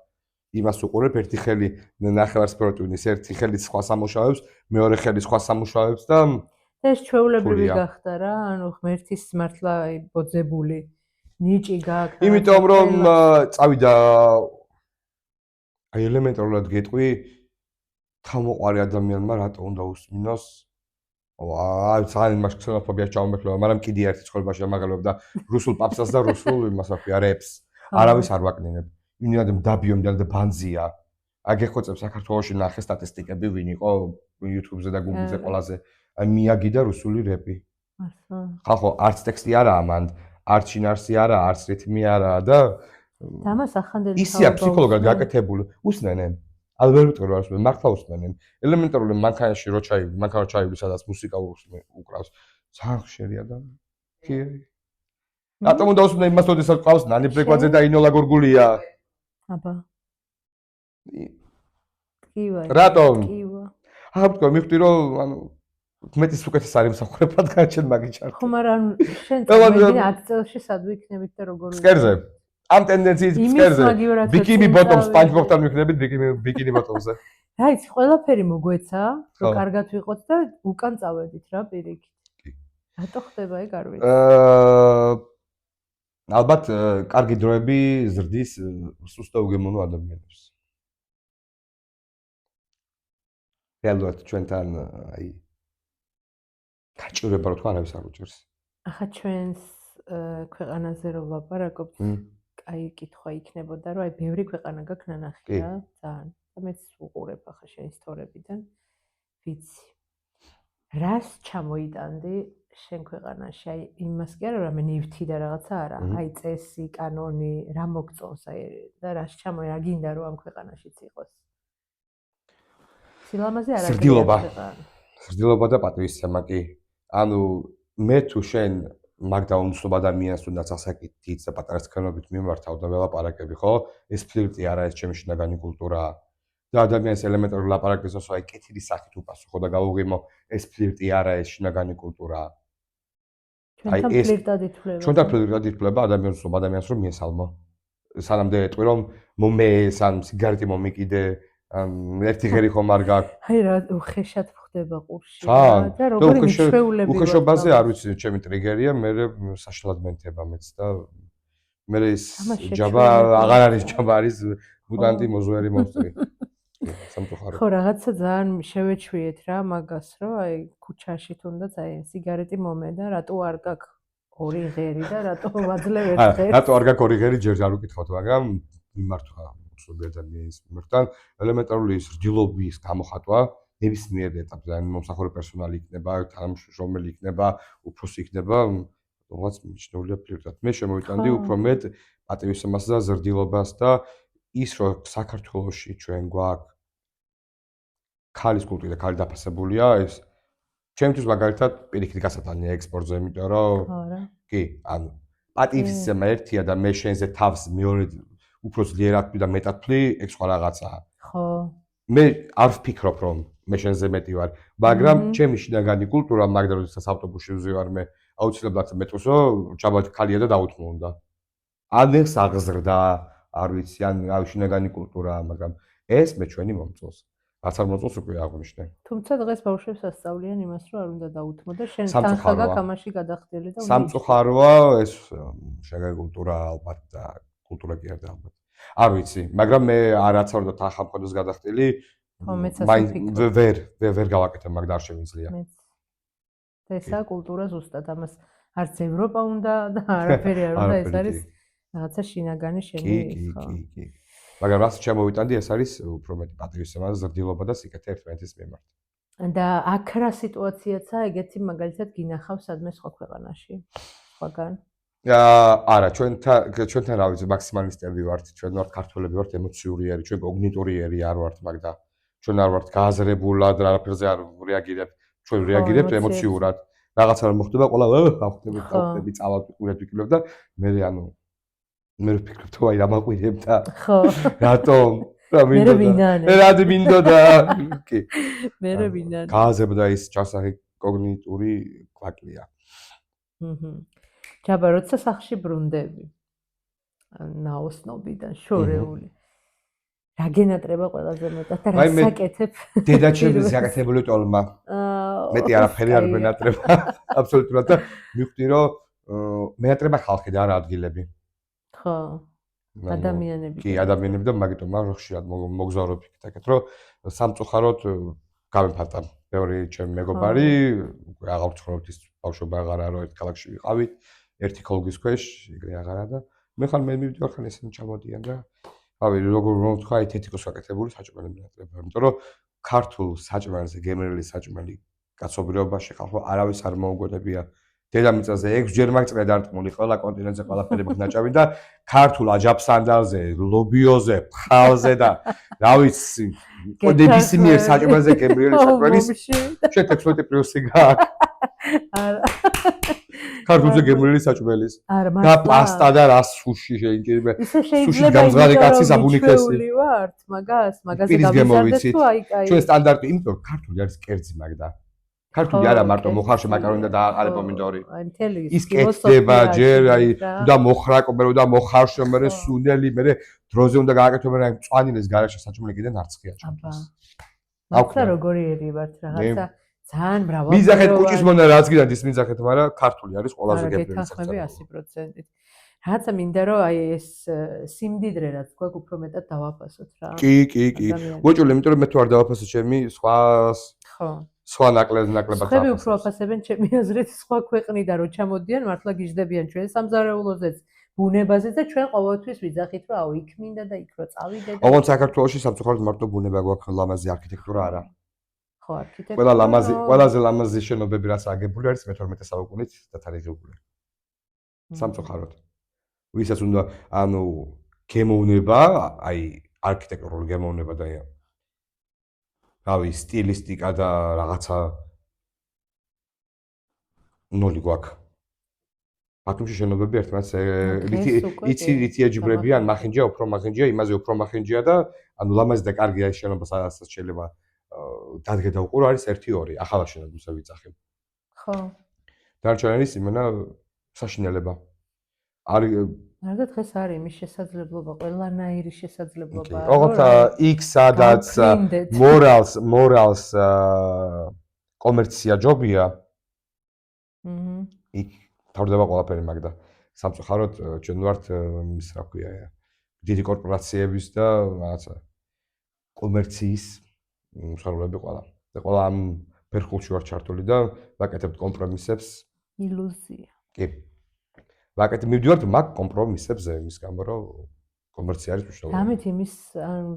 იმას უყურებ ერთი ხელი ნახევარსფეროტივნის, ერთი ხელი სხვა სამუშაოებს, მეორე ხელი სხვა სამუშაოებს და ეს ჩვეულებრივი გახდა რა, ანუ ღმერთის მართლა ბოძებული ნიჭი გაქვს. იმიტომ რომ წავიდა აი ელემენტარულად გეტყვი თავმოყარი ადამიანმა რატო უნდა უსმინოს აი ძალიან იმას ქსენოფობიას ჩავმეფლება, მაგრამ კიდე ერთი ცხოვრებაში ამაღლებდა რუსულ პაპსას და რუსულ იმას აქვია რეპს. არავის არ ვაკნინებ. იმდენად მდაბიო, იმდენად ბანძია. აი გეხოცებ საქართველოში ნახე სტატისტიკები ვინ იყო YouTube-ზე და Google-ზე ყველაზე აი მიაგი და რუსული რეპი. ახლა. ხალხო არც ტექსტი არაა მანდ, არც შინარსი არაა, არც რითმი არაა და დამას ახანდელი ისია ფსიქოლოგად გაკეთებული. უსმენენ. არ ვერ ვიტყვი რა უსმენენ, მართლა უსმენენ. ელემენტარული მანქანაში რო ჩაივდი, მანქანა ჩაივდი, სადაც მუსიკა უკრავს. ძალიან ხშირია და კი. რატომ უნდა უსმენ იმას, როდესაც ყავს ნანი ბრეგვაძე და ინოლა გორგულია? აბა. კივა. რატომ? კივა. აღარ ვთქვა, მივხვდი რომ ანუ მეტის უკეთეს არის მსახურება განჩენ მაგიჩარ. ხო, მაგრამ შენ წამები 10 წელში სად ვიქნებით და როგორ სკერზე. ამ ტენდენციით სკერზე. ბიკინი ბოტომს სპანჯბობთან ვიქნებით ბიკინი ბოტომზე. რა იცი, ყველაფერი მოგვეცა, რომ კარგად ვიყოთ და უკან წავედით რა პირიქით. რატო ხდება ეგ არ ვიცი. ალბათ კარგი დროები ზრდის სუსტ და უგემოვნო ადამიანებს. რეალურად ჩვენთან აი გაჭირება რო თქვა არავის არ უჭერს. ახლა ჩვენს ქვეყანაზე რო ვლაპარაკობთ, აი კითხვა იქნებოდა, რომ აი ბევრი ქვეყანა გაქვს ნანახი რა, ძალიან. და მეც უყურებ ახლა შენი სტორებიდან. ვიცი. რას ჩამოიტანდი შენ ქვეყანაში? აი იმას კი არა, რომ მე ნივთი და რაღაცა არა, აი წესი, კანონი, რა მოგწონს აი და რას რა გინდა რომ ამ ქვეყანაშიც იყოს? სილამაზე არ არის ქვეყანა. ზრდილობა და პატივისცემა კი. ანუ მე თუ შენ მაგდაუნცნობ ადამიანს თუნდაც ასაკით და პატარა სქანობით მიმართავ და ველაპარაკები, ხო? ეს ფლირტი არა, ეს ჩემი შინაგანი კულტურაა. და ადამიანის ელემენტარული ლაპარაკის ოსო აი კეთილი სახით უპასუხო და გავუღიმო, ეს ფლირტი არა, ეს შინაგანი კულტურაა. ჩვენთან ფლირტად ითვლება. ჩვენთან ფლირტად ითვლება ადამიანს რომ მიესალმო. სანამდე ეტყვი რომ მომეეს ან სიგარეტი მომიკიდე, ერთი ღერი ხომ არ გაქვს. აი რა უხეშად ხდება ყურში და როგორი მიჩვეულები ვარ. უხეშობაზე არ ვიცი, ჩემი ტრიგერია, მე საშლად მენთება მეც და მე ის ჯაბა აღარ არის ჯაბა, არის მუტანტი მოზვერი მონსტრი. სამწუხაროდ. ხო, რაღაცა ძალიან შევეჩვიეთ რა მაგას, რომ აი ქუჩაში თუნდაც აი სიგარეტი მომე და რატო არ გაქვს ორი ღერი და რატო ვაძლევ ერთ ღერს? რატო არ გაქვს ორი ღერი ჯერ არ ვკითხავთ, მაგრამ მიმართვა უცნობი ადამიანის მიმართან ელემენტარული სრდილობის გამოხატვა ნებისმიერ ეტაპზე, ან მომსახურე პერსონალი იქნება, თანამშრომელი იქნება, უფროსი იქნება, თუნდაც მიჩნეულია ფლირტად. მე შემოვიტანდი უფრო მეტ პატივისცემას და ზრდილობას და ის რომ საქართველოში ჩვენ გვაქვს ქალის კულტურა და ქალი დაფასებულია, ეს ჩემთვის მაგალითად პირიქით გასათანია ექსპორტზე, იმიტომ რომ კი, ანუ პატივისცემა ერთია და მე შენზე თავს მეორე უფრო ძლიერ აკვლი და მეტად ფლი, ეგ სხვა რაღაცაა. ხო. მე არ ვფიქრობ რომ მე შენზე მეტი ვარ, მაგრამ ჩემი შინაგანი კულტურა მაგდა როდესაც ავტობუსში ვზივარ მე აუცილებლად მეტყვისო, ჩაბათ ქალია და დაუთმო უნდა. ან ეს აღზრდა, არ ვიცი, ან შინაგანი კულტურაა, მაგრამ ეს მე ჩვენი მომწონს. რაც არ მომწონს უკვე აღვნიშნე. თუმცა დღეს ბავშვებს ასწავლიან იმას, რომ არ უნდა დაუთმო და შენ თანხა გაქვს ამაში გადახდილი და სამწუხაროა ეს შინაგანი კულტურა ალბათ და კულტურა კი არ და ალბათ. არ ვიცი, მაგრამ მე რაც არ უნდა თანხა მქონდეს გადახდილი, ვერ გავაკეთებ, მაგ და არ შემიძლია. მეც. და ესაა კულტურა ზუსტად, ამას არც ევროპა უნდა და არაფერი არ უნდა, ეს არის რაღაცა შინაგანი შენი ხო. კი. მაგრამ რაც შემოვიტანდი, ეს არის უფრო მეტი პატივისცემა და ზრდილობა და სიკეთე ერთმანეთის მიმართ. და აქ რა სიტუაციაცაა, ეგეთი მაგალითად გინახავს სადმე სხვა ქვეყანაში? სხვაგან? არა, ჩვენთან რა ვიცი, მაქსიმალისტები ვართ, ჩვენ ვართ ქართველები ვართ, ემოციურიერი, ჩვენ კოგნიტურიერი არ ვართ, მაგრამ ჩვენ არ ვართ გააზრებულად, რაღაცაზე არ რეაგირებთ, ჩვენ რეაგირებთ ემოციურად. რაღაცა რომ მოხდება, ყველა გავხდები, წავალ ვიკვლევ და მე მე ვფიქრობ, თუ აი რა მაყვირებ და ხო. რატომ? რა მინდოდა? რა მინდოდა? კი. მე ვინან. გააზრება ის ჩასახი კოგნიტური კვაკლია. ჯაბა, როცა სახლში ბრუნდები, ნაოსნობიდან შორეული. რა გენატრება ყველაზე მეტად და რა საკეთებ? დედაჩემს საკეთებული ტოლმა. მეტი არაფერი არ მენატრება. აბსოლუტურად და მივხვდი რომ მენატრება ხალხი და არა ადგილები. ხო. ადამიანები. კი, ადამიანები და მაგიტომ არ ხშირად მოგზაურობ იქეთ, რომ სამწუხაროდ გამიფატა. ბევრი ჩემი მეგობარი, აღარ ვცხოვრობთ ის ბავშვობა აღარა რომ ერთ ქალაქში ვიყავით, ერთი ქოლგის ქვეშ, ეგრე აღარა და მე ხან მე მივდივარ ხან ესენი ჩამოდიან და რავი, როგორ რომ თქვა, აი თეთროს საკეთებული საჭმელი მენატრება, იმიტომ რომ ქართულ საჭმელზე, გემრიელი საჭმელი კაცობრიობაში ხალხო არავის არ მოუგონებია. დედამიწაზე 6 ჯერ მაგწრე დარტყმული ყველა კონტინენტზე ყველაფერი მოგნაჭავი და ქართულ აჯაფსანდალზე, ლობიოზე, ფხალზე და რა ვიცი, ნებისმიერ საჭმელზე გემრიელი საჭმელის შე 16 პლუსი გააქვს. არა. ქართულზე გემრიელი საჭმელის და პასტა და რა სუში შეიძლება. სუში გამზღარი კაცი საბუნიქესი. ვართ მაგას გამიზარდეს თუ აი კაი. ჩვენ სტანდარტი, იმიტომ ქართული არის კერძი მაგდა. ქართული არა მარტო მოხარშე მაკარონი და დააყარე პომიდორი. აი მთელი ის კეთდება ჯერ აი უნდა მოხრაკობე და მოხარშე მე სუნელი მე დროზე უნდა გააკეთო მე აი მწვანილეს garaშე საჭმელი კიდე ნარცხია ჩემთვის. აბა როგორი ერი ვართ რაღაცა ძალიან ბრავალ. მიზახეთ კუჭის მონა რაც გინდათ ის მიზახეთ, მაგრამ ქართული არის ყველაზე გემრიელი საჭმელი. 100%. რაღაცა მინდა რომ აი ეს სიმდიდრე რაც გვაქვს უფრო მეტად დავაფასოთ რა. კი. მოჭული, იმიტომ რომ მე თუ არ დავაფასო ჩემი სხვა ნაკლებად. ხები უფრო აფასებენ ჩემი აზრით სხვა ქვეყნიდან რომ ჩამოდიან, მართლა გიждდებიან ჩვენ სამზარეულოზეც, ბუნებაზეც და ჩვენ ყოველთვის ვიძახით რომ აუ იქ მინდა და იქ რო წავიდე და ოღონდ საქართველოში სამწუხაროდ მარტო ბუნება გვაქვს, ლამაზი არქიტექტურა არა. ხო, არქიტექტურა. ყველაზე ლამაზი შენობები რაც აგებული არის მე-12 საუკუნით დათარიღებული. სამწუხაროდ. ვისაც უნდა ანუ გემოვნება, აი არქიტექტურული გემოვნება და რავი, სტილისტიკა და რაღაცა ნოლი გვაქვს. ბათუმში შენობები ერთმანეთს იცი ეჯიბრებიან, მახინჯია, უფრო მახინჯია, იმაზე უფრო მახინჯია და ანუ ლამაზი და კარგი არის შენობა, სადაც შეიძლება დადგე და უყურო არის 1-2, ახლა შენობებს ვიწახებ. ხო. დარჩენილი არის იმენა საშინელება. არა დღეს არის იმის შესაძლებლობა, ყველანაირი შესაძლებლობა. ოღონდ იქ სადაც მორალს კომერცია ჯობია. იქ თავდება ყველაფერი მაგდა. სამწუხაროდ ჩვენ ვართ ის რა ქვია, დიდი კორპორაციების და რაღაცა კომერციის მსხალობები ყველა. და ყველა ამ ფერხულში ვარ ჩართული და ვაკეთებთ კომპრომისებს. ილუზია. კი. მივდივართ მაგ კომპრომისებზე, იმის გამო რომ კომერცია არის მნიშვნელოვანი. ამით იმის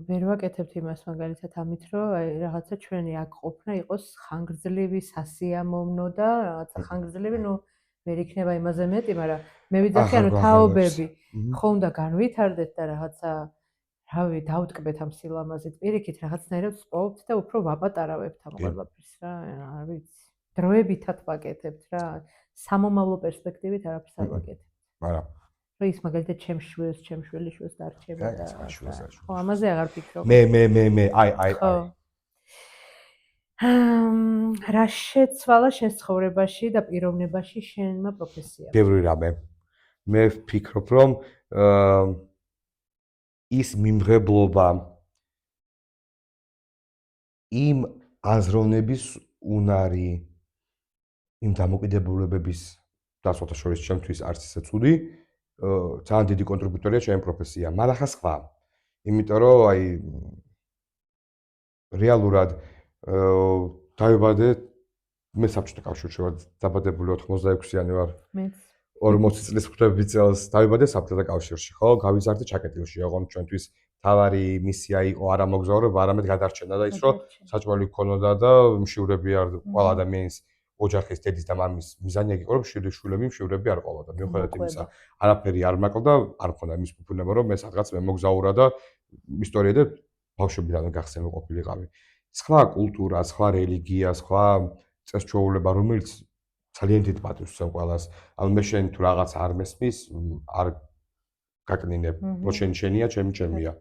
ვერ ვაკეთებთ იმას მაგალითად ამით რომ აი რაღაცა ჩვენი აქ ყოფნა იყოს ხანგრძლივი, სასიამოვნო და რაღაცა ხანგრძლივი, ნუ ვერ იქნება იმაზე მეტი, მაგრამ მე ვიძახი ანუ თაობები ხო უნდა განვითარდეთ და რაღაცა რავი, დავტკბეთ ამ სილამაზით. პირიქით რაღაცნაირად ვსპოვებთ და უფრო ვაპატარავებთ ამ ყველაფერს რა, არ ვიცი. დროებითად ვაკეთებთ რა. სამომავლო პერსპექტივით არაფერს არ ვაკეთებ. არა. რომ ის მაგალითად ჩემს შვილს დარჩება და ხო, ამაზე აღარ ვფიქრობ. მე აი. რა შეცვალა შენ ცხოვრებაში და პიროვნებაში შენმა პროფესიამ? ბევრი რამე. მე ვფიქრობ, რომ ის მიმღებლობა იმ აზროვნების უნარი იმ დამოკიდებულებების დასვათა შორის ჩემთვის არც ისე ცუდი, ძალიან დიდი კონტრიბუტორია ჩემი პროფესია, მაგრამ ხა სხვა. იმიტომ რომ აი რეალურად დავიბადე მე საბჭოთა კავშირში ვარ დაბადებული 86-იანი ვარ. მეც 40 წლის ხვდები წელს დავიბადე საბჭოთა კავშირში, ხო? გავიზარდე ჩაკეტილში, ოღონდ ჩვენთვის თავარი მისია იყო არა მოგზაურობა, არამედ გადარჩენა და ის რომ საჭმელი გქონოდა და მშივრები არ ყველა ადამიანის ოჯახის დედის და მამის მიზანია იყო, რომ შვილები არ ყოლოდა. მიუხედავად იმისა, არაფერი არ მაკლდა, არ მქონდა იმის ფუფუნება, რომ მე სადღაც მე მოგზაურა და ისტორია და ბავშვობიდანვე გახსენე ყოფილიყავი. სხვა კულტურა, სხვა რელიგია, სხვა წესჩვეულება, რომელიც ძალიან დიდ პატივს უსწევ ყველას. ანუ მე შენ თუ რაღაც არ მესმის, არ გაკნინებ, რო შენია, ჩემია.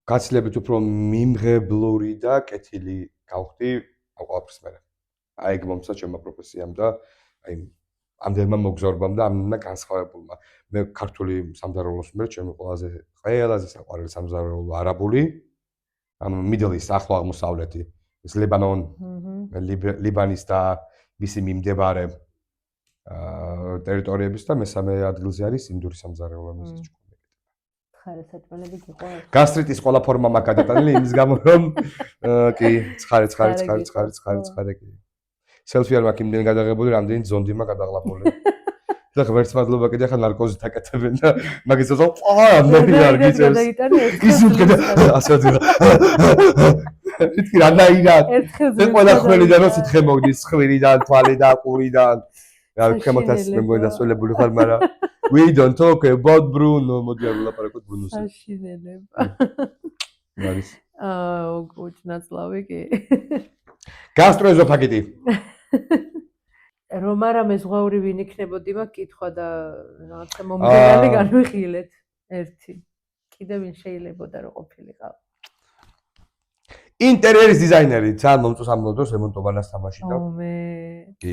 გაცილებით უფრო მიმღებლური და კეთილი გავხდი ამ ყველაფრის მერე. აი ეგ მომცა ჩემმა პროფესიამ და აი ამდენმა მოგზაურობამ და ამდენმა განსხვავებულმა. მე ქართული სამზარეულოს მერე ჩემი ყველაზე საყვარელი სამზარეულო არაბული, ანუ Middle East, ახლო აღმოსავლეთი, ეს ლიბანის და მისი მიმდებარე ტერიტორიების და მესამე ადგილზე არის ინდური სამზარეულო მიზეზი. ხარესაჭმელები გიყვარს. გასტრიტის ყველა ფორმა მაქვს გადატანილი იმის გამო რომ კი, ცხარე კი. სელფი არ მაქვს იმდენი გადაღებული, რამდენი ზონდი მაქვს გადაღლებული. და ღმერთს მადლობა კიდე ხა ნარკოზით აკეთებენ და მაგის ზო ამდენი არ გიწევს. ის უკედა ასე ვთქვა. ითქი რანაირად. მე ყველა ხმელიდან რო სითხე მოგდის ხვირიდან, თვალიდან, ყურიდან. რა ქემოთას მე მოგდასწრებული ხარ, მაგრამ we don't talk about Bruno, მოდი არ ვლაპარაკოთ Bruno-ზე. აშინელება. არის. უჩნაცლავი კი. გასტროეზოფაგიტი. რომ არა მეზღვაური ვინ იქნებოდი მაგ კითხვა და რაღაცა მომგერალი განვიხილეთ ერთი. კიდე ვინ შეიძლებოდა რომ ყოფილიყავ? ინტერიერის დიზაინერი, ძალიან მომწონს ამ დროს რემონტ ობანას თამაში და. მე. კი.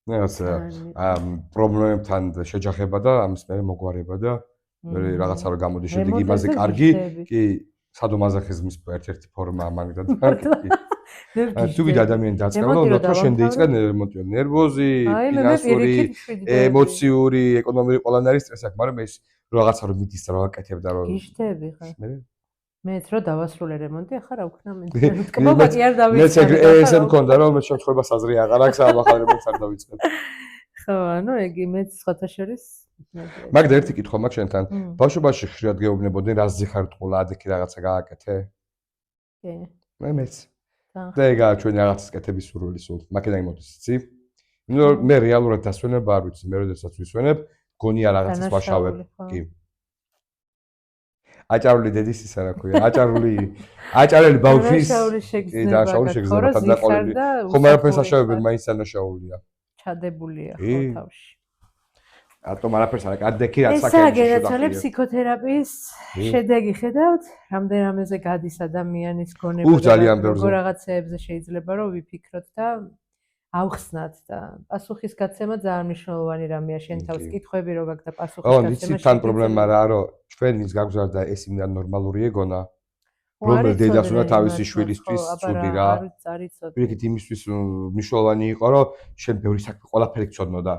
რაღაცა პრობლემებთან შეჯახება და ამის მერე მოგვარება და მე რაღაცა რომ გამოდის შედეგი იმაზე კარგი, კი, სადომაზოხიზმის ერთ-ერთი ფორმაა მაგ და კი. თუ ვიდ ადამიანი დაწყებლა, უფრო შენ დაიწყე ნერვოზი, ფინანსური, ემოციური, ეკონომიკური ყველანაირი სტრესი აქვს, მაგრამ ეს რაღაცა რომ მიდის და რა აკეთებდა რომ გიშდები ხა. მეც რო დავასრულე რემონტი, ახლა რა ვქნა მე. კმობა კი არ დავიწყე. მე ესე მქონდა რომ მე შემთხვევა საზრი აღარ აქვს, ახალ რემონტს არ დავიწყებ. ხო, ანუ ეგ მეც სხვათა შორის მაგ და ერთი კითხვა მაქვს შენთან. ბავშვობაში ხშირად გეუბნებოდნენ რა ზიხარ ტყულა, ადიქი რაღაცა გააკეთე? კი. მეც. და ეგაა ჩვენი რაღაცის კეთების სურვილი სულ. მაკედან იმოდის, იცი? მე რეალურად დასვენება არ ვიცი, მე როდესაც ვისვენებ, გონია რაღაცას ვაშავებ. კი. აჭარული დედის ისა რა ქვია, აჭარელი ბავშვის კი და შაული შეგზნება თანდაყოლილი. ხომ არაფერს აშავებენ, მაინც ანაშაულია. ჩადებულია ხო თავში. ატომ არაფერს არ აკეთე, რაც საკეთებს. ესა განაცალებს ფსიქოთერაპიის შედეგი ხედავთ, რამდენამეზე გადის ადამიანის გონება და როგორ რაღაცეებზე შეიძლება რომ ვიფიქროთ და ავხსნათ და პასუხისგაცემა ძალიან მნიშვნელოვანი რამეა შენ თავს კითხვები რო გაქვს და პასუხისგაცემა. ხო, ვიცი თან პრობლემა რა რომ ჩვენს გაგზავნა ეს იმდან ნორმალური ეგონა რომ დედას უნდა თავისი შვილისთვის ცუდი რა. პირიქით იმისთვის მნიშვნელოვანი იყო რომ შენ ბევრი საქმე ყველაფერი გწოდნოდა.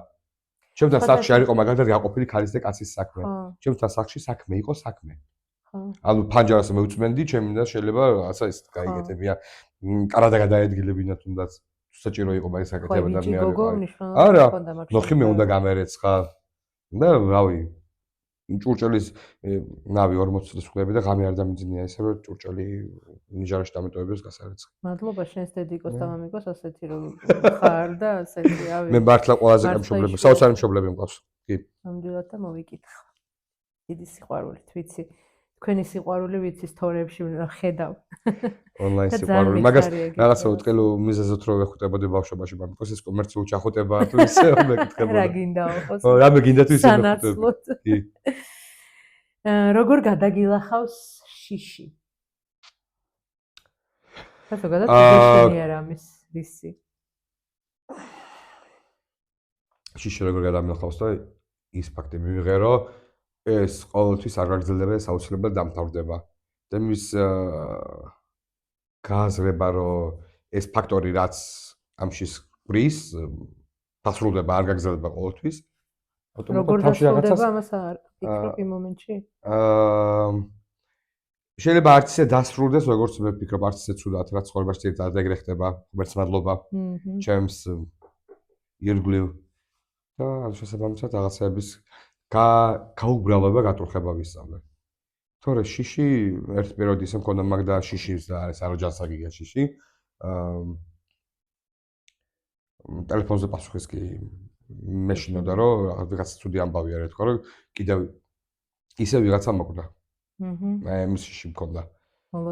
ჩემთან სახლში არ იყო მაგალითად გაყოფილი ქალის და კაცის საქმე. ჩემთან სახლში საქმე იყო საქმე. ანუ ფანჯარას მევწმენდი, ჩემი და შეიძლება რაღაცა ის გაიგეთებია. კარადა გადაედგილებინა თუნდაც. საჭირო იყო მაგის საკეთება და მე არ ვიყავ. არა, ნოხი მე უნდა გამერეცხა. და რავი, ჭურჭელის ნავი 40 წლის ხლები და ღამე არ დამიძინია ესე რომ ჭურჭელი ნიჟარაში დამეტოვებს გასარეცხა. მადლობა შენს დედიკოს და მამიკოს ასეთი რომ ხარ და ასეთი რავი. მე მართლა ყველაზე გამშობლები, საოცარი მშობლები მყავს. კი. ნამდვილად და მოვიკითხა. დიდი სიყვარულით ვიცი. თქვენი სიყვარული ვიცი სტორიებში ხედავ. ონლაინ სიყვარული. მაგას რაღაცა უტყელო მიზეზოთ რომ ეხუტებოდი ბავშვობაში მამიკოს ეს კომერციულ ჩახუტებაა თუ ისე მეკითხებოდა. რა გინდაო ხო? რა მე გინდა თუ ისე მეხუტებოდი. კი. როგორ გადაგილახავს შიში? ზოგადად გეშინია რამის ვისი? შიში როგორ გადამილახავს და ის ფაქტი მივიღე რომ ეს ყოველთვის არ გაგრძელდება, ეს აუცილებლად დამთავრდება. და მის გააზრება რომ ეს ფაქტორი რაც ამშის ყრის დასრულდება, არ გაგრძელდება ყოველთვის. როგორ დასრულდება ამას არ ფიქრობ იმ მომენტში? შეიძლება არც ისე დასრულდეს, როგორც მე ვფიქრობ, არც ისე ცუდად, რაც ცხოვრებაში ერთად ეგრე ხდება. ღმერთს მადლობა. ჩემს ირგვლივ და შესაბამისად რაღაცების გაუბრალობა, გატურხება ვისწავლე. თორე შიში ერთ პერიოდი ისე მქონდა მაგ და შიშის და ეს არო ჯანსაღია შიში. ტელეფონზე პასუხის კი მეშინოდა რომ ვიღაცა ცუდი ამბავი არ ეთქვა რომ კიდევ ისე ვიღაცა მოკდა. მე მსში მქონდა.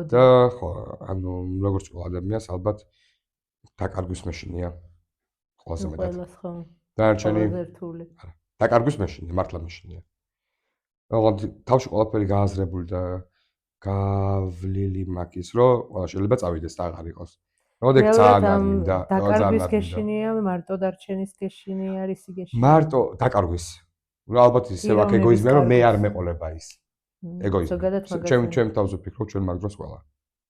და ხო, ანუ როგორც ყველა ადამიანს ალბათ დაკარგვის მეშინია. ყველაზე მეტად. ყველას ხო. დანარჩენი ზერთული. დაკარგვის მეშინია, მართლა მეშინია. ოღონდ თავში ყველაფერი გააზრებული და გავლილი მაგის, რომ ყველა შეიძლება წავიდეს და აღარ იყოს. როდეს ძალიან არ მინდა, დაკარგვის გეშინია, მარტო დარჩენის გეშინი არის იგეშინი. მარტო დაკარგვის. რა ალბათ ისე აქ ეგოიზმია, რომ მე არ მეყოლება ის. ეგოიზმი. ზოგადად მაგას. ჩემ თავზე ვფიქრობ, ჩვენ მაგ დროს ყველა.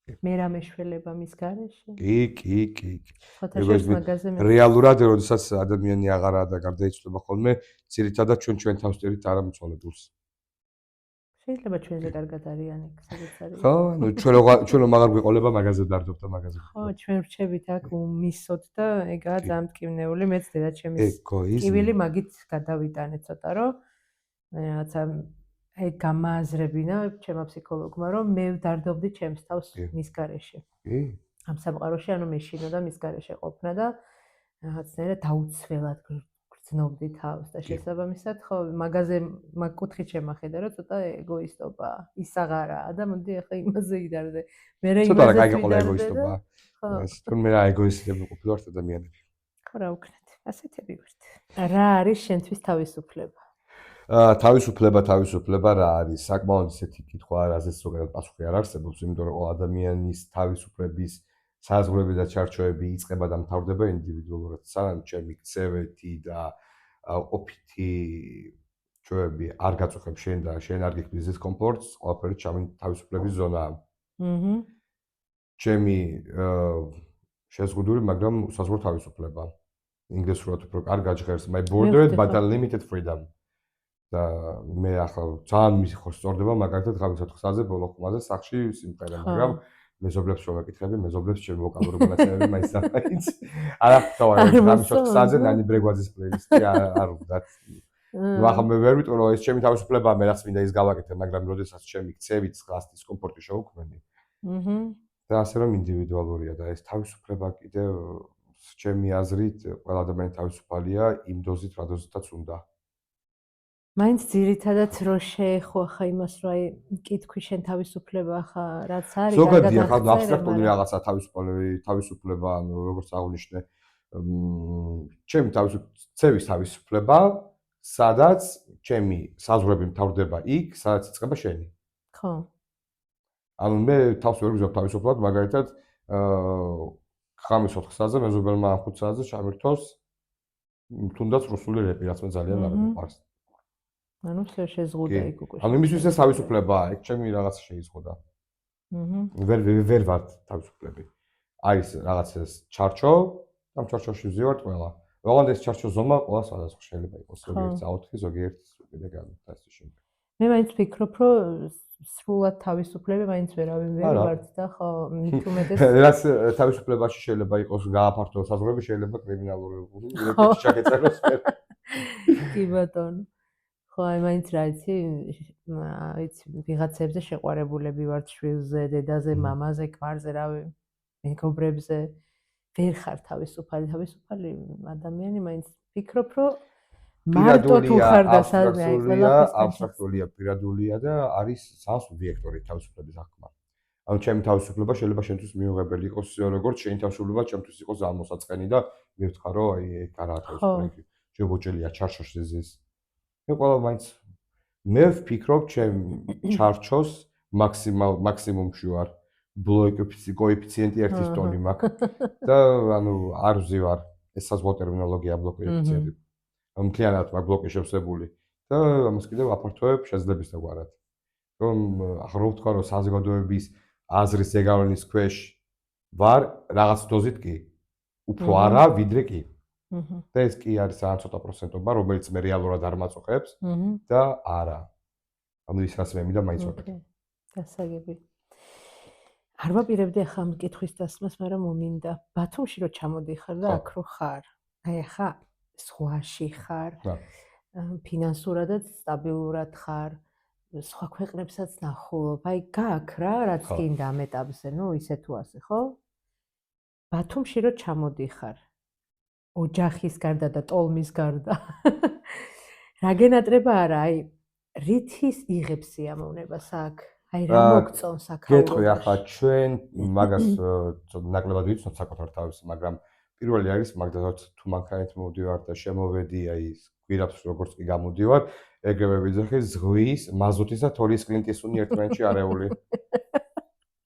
მე რა მეშველება მის გარეშე? კი. ეგოიზმი მაგაზე მე. რეალურად, როდესაც ადამიანი აღარაა და გარდაიცვლება ხოლმე, ძირითადად ჩვენ თავს წერით არ ამწოლებულს. შეიძლება ჩვენზე კარგად არიან ეგ, სადაც არის. ხო, ნუ ჩვენ მაგარ გვიყოლება მაგაზე დარდობ და მაგაზე. ხო, ჩვენ ვრჩებით აქ მისოთ და ეგაა ძალიან მტკივნეული, მეც დედაჩემის კივილი მაგით გადავიტანე ცოტა, რომ რაღაცა ეგ გამააზრებინა ჩემმა ფსიქოლოგმა, რომ მე ვდარდობდი ჩემს თავს მის გარეშე. კი. ამ სამყაროში, ანუ მეშინოდა მის გარეშე ყოფნა და რაღაცნაირად დაუცველად გრძნობდი თავს და შესაბამისად, ხო, მაგაზე მაგ კუთხით შემახედა, რომ ცოტა ეგოისტობაა, ის აღარაა და მოდი ახლა იმაზე იდარდე. მე რა იმაზე ცოტა გაიგოლა ეგოისტობა. ხო. ეს თუნ მე რა ეგოისტები ყოფილვართ ადამიანები. ხო, რა ვქნათ. ასეთები ვართ. რა არის შენთვის თავისუფლება? თავისუფლება რა არის? საკმაოდ ისეთი კითხვა, რაზეც ზოგადად პასუხი არ არსებობს, იმიტომ რომ ადამიანის თავისუფლების საზღვრები და ჩარჩოები იწყება და მთავრდება ინდივიდუალურად. სანამ ჩემი ქცევეთი და ყოფითი ჩვევები არ გაწუხებ შენ და შენ არ გიქმნის დისკომფორტს, ყველაფერი ჩემი თავისუფლების ზონაა. ჩემი შეზღუდული, მაგრამ საზღვრო თავისუფლება. ინგლისურად უფრო კარგად ჟღერს my border but unlimited freedom. და მე ახლა ძალიან მიხოს სწორდება მაგალითად ღამის 4 საათზე ბოლო ხმაზე სახში სიმღერა, მაგრამ მეზობლებს რომ ეკითხები, მეზობლებს ჩემი ვოკალური მონაცემები მაინც დაიწყეს. არა, თავი ღამის 4 საათზე ნანი ბრეგვაძის პლეილისტი არ ვდათ. ნუ ახლა მე ვერ ვიტყვი რომ ეს ჩემი თავისუფლებაა, მე რაც მინდა ის გავაკეთე, მაგრამ როდესაც ჩემი ქცევით ხას დისკომფორტი შევქმნი. და ასე რომ ინდივიდუალურია და ეს თავისუფლება კიდევ ჩემი აზრით ყველა ადამიანი თავისუფალია იმ დოზით, რა დოზითაც უნდა. მაინც ძირითადად რო შეეხო ხა იმას რომ აი კითხვი შენ თავისუფლება ხა რაც არის ზოგადია ხა აბსტრაქტული რაღაცა თავისუფლება ანუ როგორც აღნიშნე ჩემი თავისუფლების თავისუფლება სადაც ჩემი საზღვრები მთავრდება იქ სადაც იწყება შენი ხო ანუ მე თავს ვერ ვიზობ თავისუფლად მაგალითად ხამის 4 საათზე მეზობელმა 5 საათზე ჩამირთოს თუნდაც რუსული რეპი რაც მე ძალიან არ მიყვარს ანუ შეზღუდა იქ უკვე. ანუ იმისთვის ეს თავისუფლებაა, ეგ ჩემი რაღაცა შეიზღუდა. ვერ ვარ თავისუფლები. არის რაღაცას ჩარჩო, ამ ჩარჩოში ვზივართ ყველა. ოღონდ ეს ჩარჩო ზომა ყველა სხვადასხვა შეიძლება იყოს, ზოგიერთი 4, ზოგიერთი კიდე განსხვავებული შემდეგ. მე მაინც ვფიქრობ, რომ სრულად თავისუფლები მაინც ვერავინ ვერ ვართ და ხო, მით უმეტეს რაც თავისუფლებაში შეიძლება იყოს გააფართო საზღვრები, შეიძლება კრიმინალური რეპრესია ჩაგეწეროს. კი ბატონო. ხო, აი მაინც რა იცი, ვიღაცებზე შეყვარებულები ვართ შვილზე, დედაზე, მამაზე, ქმარზე, რავი, მეგობრებზე. ვერ ხარ თავისუფალი ადამიანი, მაინც ვფიქრობ, რომ მარტო თუ ხარ და სადმე აი ყველაფერს აბსტრაქტულია, პირადულია და არის ძალიან სუბიექტური თავისუფლების აღქმა. ანუ ჩემი თავისუფლება შეიძლება შენთვის მიუღებელი იყოს, როგორც შენი თავისუფლება ჩემთვის იყოს ძალიან მოსაწყენი და მივთხარ, რომ აი ეგ არაა თავისუფლება. შეგვეჭელია ჩარჩოში ზის. მე ყველა მაინც მე ვფიქრობ ჩემ ჩარჩოს მაქსიმუმში ვარ კოეფიციენტი 1-ის ტონი მაქვს და ანუ არ ვზივარ ეს საზღვაო ტერმინოლოგია კოეფიციენტი მთლიანად მაგ ბლოკი შევსებული და ამას კიდევ აფართოებ შეძლებისდაგვარად რომ ახლა რო ვთქვა რომ საზოგადოების აზრის ზეგავლენის ქვეშ ვარ რაღაც დოზით კი უფრო არა ვიდრე კი და ეს კი არის ძალიან ცოტა პროცენტობა, რომელიც მე რეალურად არ მაწუხებს და არა. ანუ ის რაც მე მინდა მაინც ვაკეთებ. დასაგები. არ ვაპირებდი ახლა ამ კითხვის დასმას, მაგრამ მომინდა. ბათუმში რო ჩამოდიხარ და აქ რო ხარ. აი ახლა ზღვაში ხარ. ფინანსურადაც სტაბილურად ხარ. სხვა ქვეყნებსაც ნახულობ. აი გაქვს რა, რაც გინდა ამ ეტაპზე, ნუ ისე თუ ასე, ხო? ბათუმში რო ჩამოდიხარ. ოჯახის გარდა და ტოლმის გარდა. რა გენატრება არა, აი რითის იღებს სიამოვნებას აქ? აი რა მოგწონს აქ? გეტყვი ახლა ჩვენ მაგას ნაკლებად ვიცნობ საკუთარ თავის, მაგრამ პირველი არის მაგდასაც თუ მანქანით მოვდივარ და შემოვედი აი გვირაბს როგორც კი გამოდივარ, ეგრევე ვიძახი ზღვის, მაზუთის და თოლის კლინტის უნი ერთმანეთში არეული.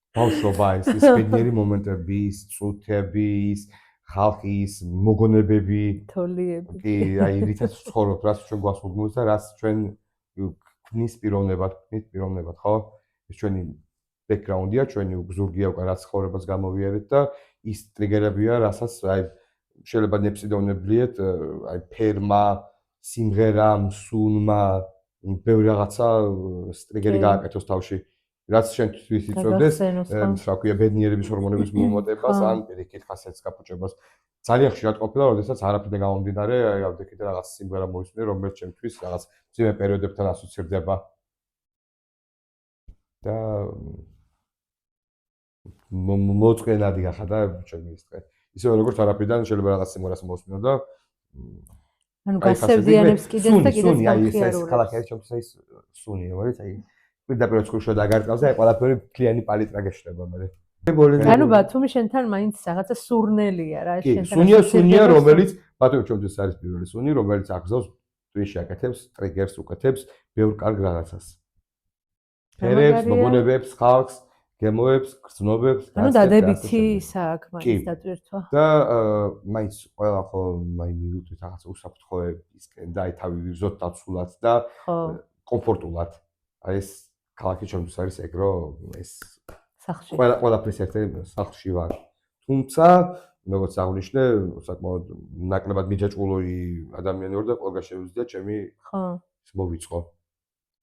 ბავშვობა ის ბედნიერი მომენტები, ის წუთები, ის ხალხის მოგონებები, თოლიები. კი, აი რითაც ვცხოვრობთ, რაც ჩვენ გვასურგმოს და რაც ჩვენ ქმნის პიროვნებად, ხო? ეს ჩვენი ბექგრაუნდია, ჩვენი გზურგია უკვე რაც ცხოვრებას გამოვიარეთ და ის ტრიგერებია, რასაც აი შეიძლება ნეფსიდოვნებლიეთ, აი ფერმა, სიმღერა, მსუნმა, ბევრი რაღაცა ტრიგერი გააკეთოს თავში. რაც შენთვის იწვევდეს, რა ქვია, ბედნიერების ჰორმონების მომატებას, ან პირიქით ხასიათის გაფუჭებას. ძალიან ხშირად ყოფილა, როდესაც არაფრიდან გამომდინარე, აი ავდექით რაღაც სიმღერა მოვისმენე, რომელიც ჩემთვის რაღაც ძიმე პერიოდებთან ასოცირდება. და მოწყენადი ახლა და ჩემი ის დღე. ისე როგორც არაფრიდან შეიძლება რაღაც სიმღერას მოვისმენო და ანუ გასევდიანებს კიდეც და კიდეც ხალხი ეს ქალაქი არის ჩემთვის ის სუნი, რომელიც აი პირდაპირ ცხრუშო დაგარწავს და აი ყველაფერი მთლიანი პალიტრა გეშლება მე. ანუ ბათუმი შენთან მაინც რაღაცა სურნელია რა, შენთან სუნია, რომელიც ბათუმი ჩემთვის არის პირველი სუნი, რომელიც აღზევს ტვინში აკეთებს, ტრიგერს უკეთებს, ბევრ კარგ რაღაცას. ფერებს, მოგონებებს, ხალხს, გემოებს, გრძნობებს, ანუ დადებითი საქმე მაინც დატვირთვა. და მაინც ყველა ხო მაინც მივუწვით რაღაც უსაფრთხოებისკენ და აი თავი ვიბზოთ დაცულად და კომფორტულად. აი ეს ქალაქი ჩემთვის არის ეგ რომ ეს სახში. ყველაფრის ერთი სახში ვარ. თუმცა როგორც აღნიშნე, საკმაოდ ნაკლებად მიჯაჭვულოი ადამიანი ვარ და ყველგან შევიზრდია ჩემი მოვიწყო.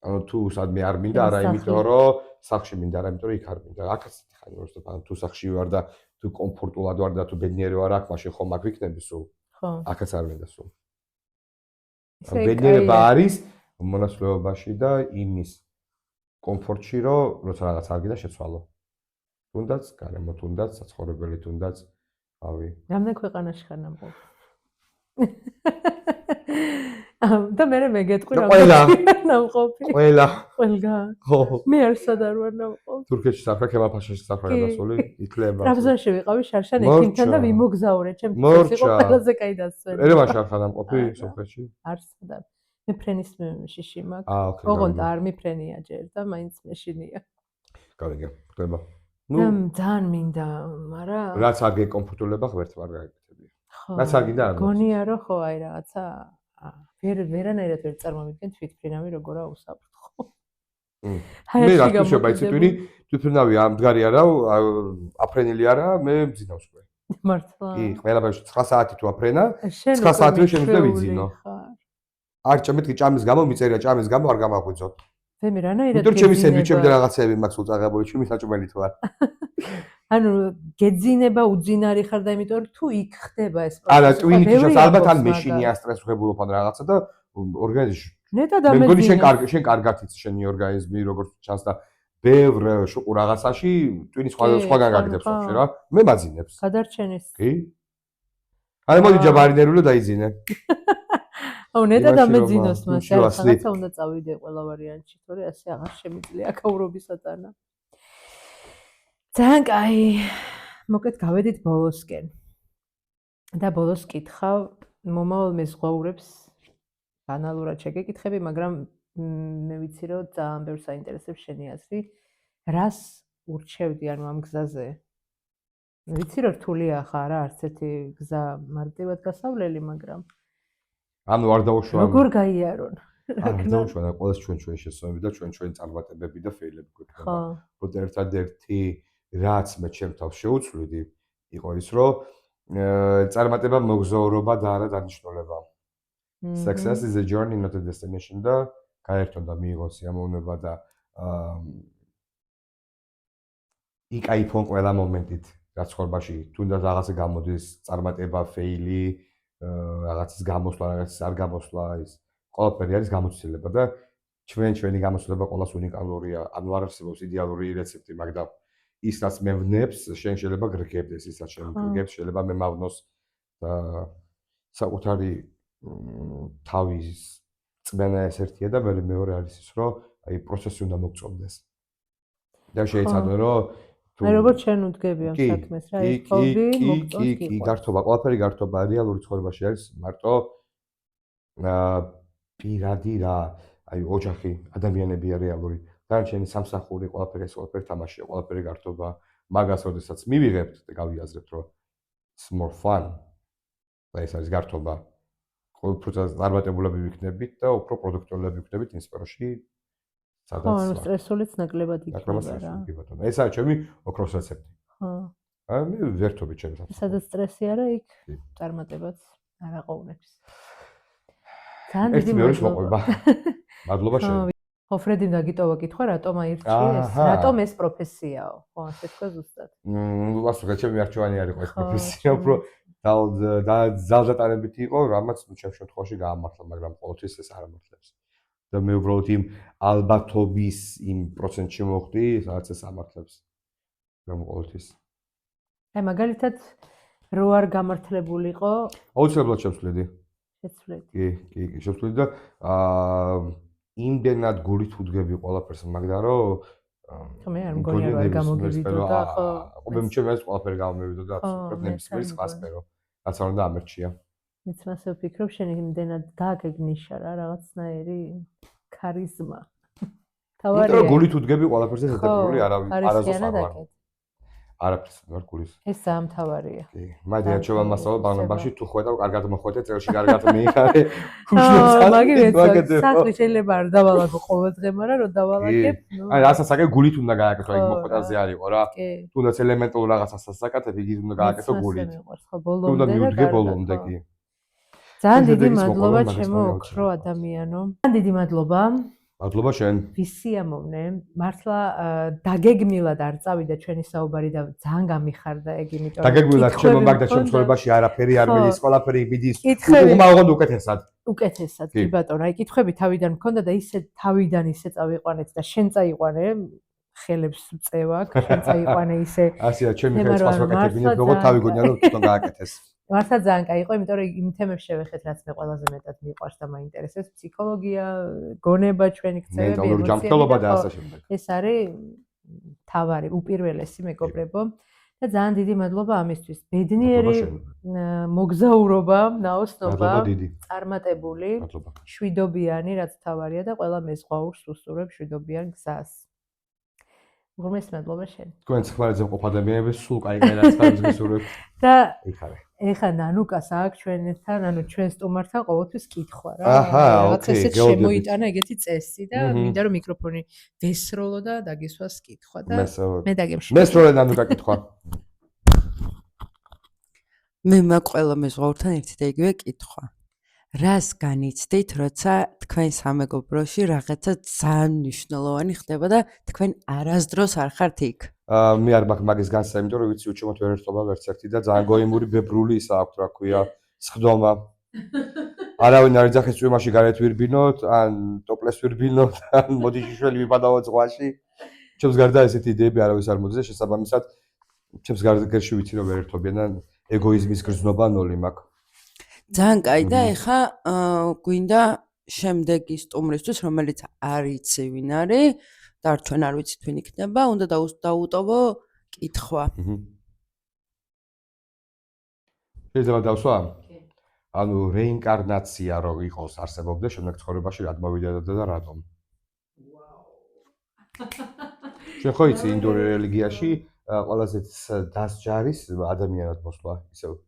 ანუ თუ სადმე არ მინდა, არა იმიტომ რომ სახში მინდა, არა იმიტომ რომ იქ არ მინდა. აქაც ხარ უბრალოდ თუ სახში ვარ და თუ კომფორტულად ვარ და თუ ბედნიერი ვარ აქ, მაშინ ხომ აქ ვიქნები სულ. აქაც არ მინდა სულ. ბედნიერება არის მონაცვლეობაში და იმის კომფორტში, რომ როცა რაღაც არ გინდა შეცვალო. თუნდაც გარემო, თუნდაც საცხოვრებელი, თუნდაც ავი. რამდენ ქვეყანაში ხარ ნამყოფი? და მე გეტყვი რა ნამყოფი. ყველგან. ხო. მე არ სადარ ვარ ნამყოფი. თურქეთში საფრა, ქემალ-ფაშაში საფრა გადასული, ითლება. ტრაბზონში ვიყავი შარშან ექიმთან და ვიმოგზაურე, ჩემთვის იყო ყველაზე კაი დასვენება. ერევანში არ ხარ ნამყოფი სოფელში? არ სადარ. მე ფრენის შიში მაქვს. ოღონდ არ მიფრენია ჯერ და მაინც მეშინია. კარგია, ხდება. ძალიან მინდა, მაგრამ რაც არ გეკომფორტულება ღმერთს არ გაიგეთებია. რაც არ გინდა არ გონია რომ ხო აი რაღაცა ვერანაირად ვერ წარმოვიდგენ თვითფრინავი როგორა უსაფრთხო. მე რა თქმა უნდა, თვითფრინავი ამდგარი არა, აფრენილი არა, მე მძინავს უკვე. მართლა. კი, ყველაფერში 9 საათი თუ აფრენა, 9 საათი შემიძლია ვიძინო. არ ჭამეთ ჭამის გამო მიწერია ჭამის გამო არ გამაგვიძოთ. მე რანაირად იმიტომ ჩემი სენდვიჩები და რაღაცები მაქვს უწაღებული, ჩემი საჭმელით ვარ. ანუ გეძინება უძინარი ხარ და იმიტომ რომ თუ იქ ხდება ეს პროცესი. არა, ტვინით შევს ალბათ ან მეშინია სტრესუღებულობ ან რაღაცა და ორგანიზმში. ნეტად ამეძინა. მე მგონი შენ კარგად იცი შენი ორგანიზმი როგორც ჩანს და ბევრ შუყურ რაღაცაში ტვინი სხვაგან გაგდებს ხოხე რა. მე მაძინებს. გადარჩენის. კი. აი მოდი ჯაბარინერულო დაიძინე. აუ ნეტად ამეძინოს მას, რაღაცა უნდა წავიდე ყველა ვარიანტში, თორე ასე აღარ შემიძლია აკავრობისათანა. ძალიან კაი. მოკლედ გავედით ბოლოსკენ. და ბოლოს კითხავ, მომავალ მეზღვაურებს ბანალურად შეგეკითხები, მაგრამ მე ვიცი რომ ძალიან ბევრს საინტერესებს შენი აზრი. რას ურჩევდი ანუ ამ გზაზე? მე ვიცი რომ რთულია ხარ, არც ერთი გზა მარტივად გასავლელი, მაგრამ ანუ არ დაუშვა. როგორ გაიარონ? არ დაუშვა და ყოველს ჩვენ შესწავლები და ჩვენი წარმატებები და ფეილები გვექნება. რომ ერთადერთი რაც მე ჩემ თავს შეუცვლიდი, იყო ის, რომ წარმატება მოგზაურობა და არა დანიშნულება. Success is a journey, not a destination და გაერთონ და მიიღო სიამოვნება და იკაიფონ ყველა მომენტით რაც ცხოვრებაში თუნდაც რაღაცა გამოდის, წარმატება, ფეილი, რაღაცის გამოსვლა, რაღაცის არ გამოსვლა, ის ყველაფერი არის გამოცდილება და ჩვენი გამოცდილება ყოველას უნიკალურია. ანუ არ არსებობს იდეალური რეცეპტი, მაგრამ ის რაც მე ვნებს, შენ შეიძლება გრგებდეს, ის რაც შენ გრგებს, შეიძლება მე მავნოს და საკუთარი თავის წმენა ეს ერთია და მეორე არის ის, რომ აი პროცესი უნდა მოგწონდეს. და შეიძლება რომ აი როგორც შენ უდგები ამ საქმეს რა, ეს ფონდი მოგწონს კი. კი, გართობა, ყველაფერი გართობა რეალური ცხოვრებაში არის მარტო პირადი რა, აი ოჯახი, ადამიანებია რეალური. დანარჩენი სამსახური, ყველაფერი თამაშია, ყველაფერი გართობა. მაგას როდესაც მივიღებთ და გავიაზრებთ, რომ it's more fun. და ეს არის გართობა. ყოველთვის წარმატებულები ვიქნებით და უფრო პროდუქტიულები ვიქნებით იმ სფეროში, სადაც ხო, სტრესულიც ნაკლებად იქნება რა. ეს არის ჩემი ოქროს რეცეპტი. ხო. აი მე ვერთობით ჩემს. სადაც სტრესი არა, იქ წარმატებაც არ აყოვნებს. ძალიან დიდი მადლობა. მადლობა შენ. ხო, ფრედიმ დაგიტოვა კითხვა, რატომ აირჩიეს? რატომ ეს პროფესიაო? ხო, ასე თქვა ზუსტად. ვასწრებ, ჩემი არჩევანი არ იყო ეს პროფესია, უფრო ძალდატანებითი იყო, რამაც ჩემ შემთხვევაში გაამართლა, მაგრამ ყოველთვის ეს არ ამართლებს. და მე უბრალოდ იმ ალბათობის იმ პროცენტში მოვხდი, სადაც ეს ამართლებს. მაგრამ ყოველთვის. აი მაგალითად რო არ გამართლებულიყო, აუცილებლად შევცვლიდი. შეცვლით. კი, შევცვლიდი და იმდენად გულით უდგები ყველაფერს, მაგრამ რომ მე არ მგონია რომ არ გამოგივიდოდა, ხო. მე მჩემ ეს ყველაფერი გამომივიდოდა აბსოლუტურად ნებისმიერი სპასპერო. რაც არ უნდა ამერჩია. მეც მასე ვფიქრობ, შენ იმდენად გააგეგნიშა რა, რაღაცნაირი ქარიზმა. თავარია. იმიტომ რომ გულით უდგები ყველაფერზე ზედაპირული არაზოს არ ვარ. არაფერს ვარ გულის. ეს საამთავარია. კი, მადიან ჩვენ მასალა ბანობაში თუ ხვედა კარგად მოხვედე, წელში კარგად მიიღარე. უშუალოდ მაგით საქმე შეიძლება არ დავალაგო ყოველდღე, მაგრამ რომ დავალაგებ, ნუ აი რასაც აკეთებ გულით უნდა გააკეთო, აი მოხვედაზე არ იყო რა. თუნდაც ელემენტურ რაღაცას ასაკეთებ, იგი უნდა გააკეთო გულით. უნდა მიუდგე ბოლომდე კი. ძალიან დიდი მადლობა ჩემო ოქრო ადამიანო. ძალიან დიდი მადლობა. მადლობა შენ. ვისიამოვნე, მართლა დაგეგმილად არ წავიდა ჩვენი საუბარი და ძალიან გამიხარდა ეგ, იმიტომ რომ დაგეგმილად ჩემო მაგდა ჩემ ცხოვრებაში არაფერი არ მიდის, ყველაფერი მიდის. უღმაოდ უკეთესად. უკეთესად, კი ბატონო, აი კითხვები თავიდან მქონდა და ისე თავიდან ისე წავიყვანეთ და შენ წაიყვანე ხელებს წევა, შენ წაიყვანე ისე. ასეა, ჩემი ხელს პასვაკეთებინე, როგორ თავი გონია რომ თვითონ გააკეთეს. მართლა ძალიან კაი იყო, იმიტომ რომ იმ თემებს შევეხეთ, რაც მე ყველაზე მეტად მიყვარს და მაინტერესებს, ფსიქოლოგია, გონება, ჩვენი ქცევები, მენტალური ჯანმრთელობა და ასე შემდეგ. ეს არის თავარი, უპირველესი მეგობრებო და ძალიან დიდი მადლობა ამისთვის. ბედნიერი მოგზაურობა, ნაოსნობა, წარმატებული, შვიდობიანი, რაც თავარია და ყველა მეზღვაურს უსურვებ შვიდობიან გზას. უღრმეს მადლობა შენ. თქვენს ხმარზე მყოფ ადამიანებს სულ კაი განაცხადებს გისურვებთ. და იხარე. ეხლა ნანუკას აქვს ჩვენთან, ანუ ჩვენ სტუმართან ყოველთვის კითხვა რა. აჰა, ოკეი, ესეც შემოიტანა ეგეთი წესი და მინდა რომ მიკროფონი ვესროლო და დაგისვას კითხვა და მე დაგემშვიდობ. მესროლე ნანუკა კითხვა. მე მაგ ყველა მეზღვაურთან ერთი და იგივე კითხვა. რას განიცდით, როცა თქვენ სამეგობროში რაღაცა ძალიან მნიშვნელოვანი ხდება და თქვენ არასდროს არ ხართ იქ? მე არ მაქვს მაგის განცდა, იმიტომ რომ ვიცი უჩვენოთ ვერ ერთობა ვერც ერთი და ძალიან გოიმური ბებრული ისა აქვს, რა ქვია, სხდომა. არავინ არ იძახეს წვიმაში გარეთ ვირბინოთ, ან ტოპლეს ვირბინოთ, ან მოდი შიშველი ვიბადავოთ ზღვაში. ჩემს გარდა ესეთი იდეები არავის არ მოდის და შესაბამისად ჩემს გარდაგვერში ვიცი რომ ვერ ერთობიან და ეგოიზმის გრძნობა ნოლი მაქვს. ძალიან კაი და ეხა გვინდა შემდეგი სტუმრისთვის, რომელიც არ იცი ვინ არის და ჩვენ არ ვიცით ვინ იქნება, უნდა დაუტოვო კითხვა. შეიძლება დავსვა? ანუ რეინკარნაცია რო იყოს არსებობდა შემდეგ ცხოვრებაში რად მოვიდოდა და რატომ? შენ ხო იცი ინდური რელიგიაში ყველაზე დასჯარის ადამიანად მოსვლა, ისევ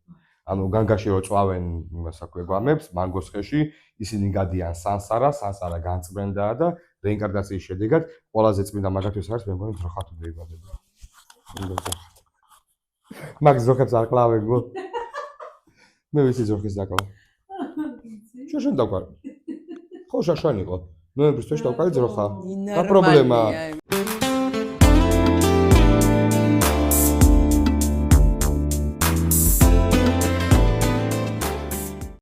ანუ განგაში რო წვავენ იმასაქვე გვამებს, მანგოს ხეში, ისინი გადიან სანსარა, სანსარა განწმენდაა და რეინკარნაციის შედეგად ყველაზე წმინდა მაგათთვის არის მე მგონი ძროხათი დაიბადება. მაგ ძროხებს არ კლავენ გო? მე ვიცი ძროხის დაკლა. შენ დავკარ. ხო შაშან იყო. ნოემბრის თვეში დავკარი ძროხა. რა პრობლემაა?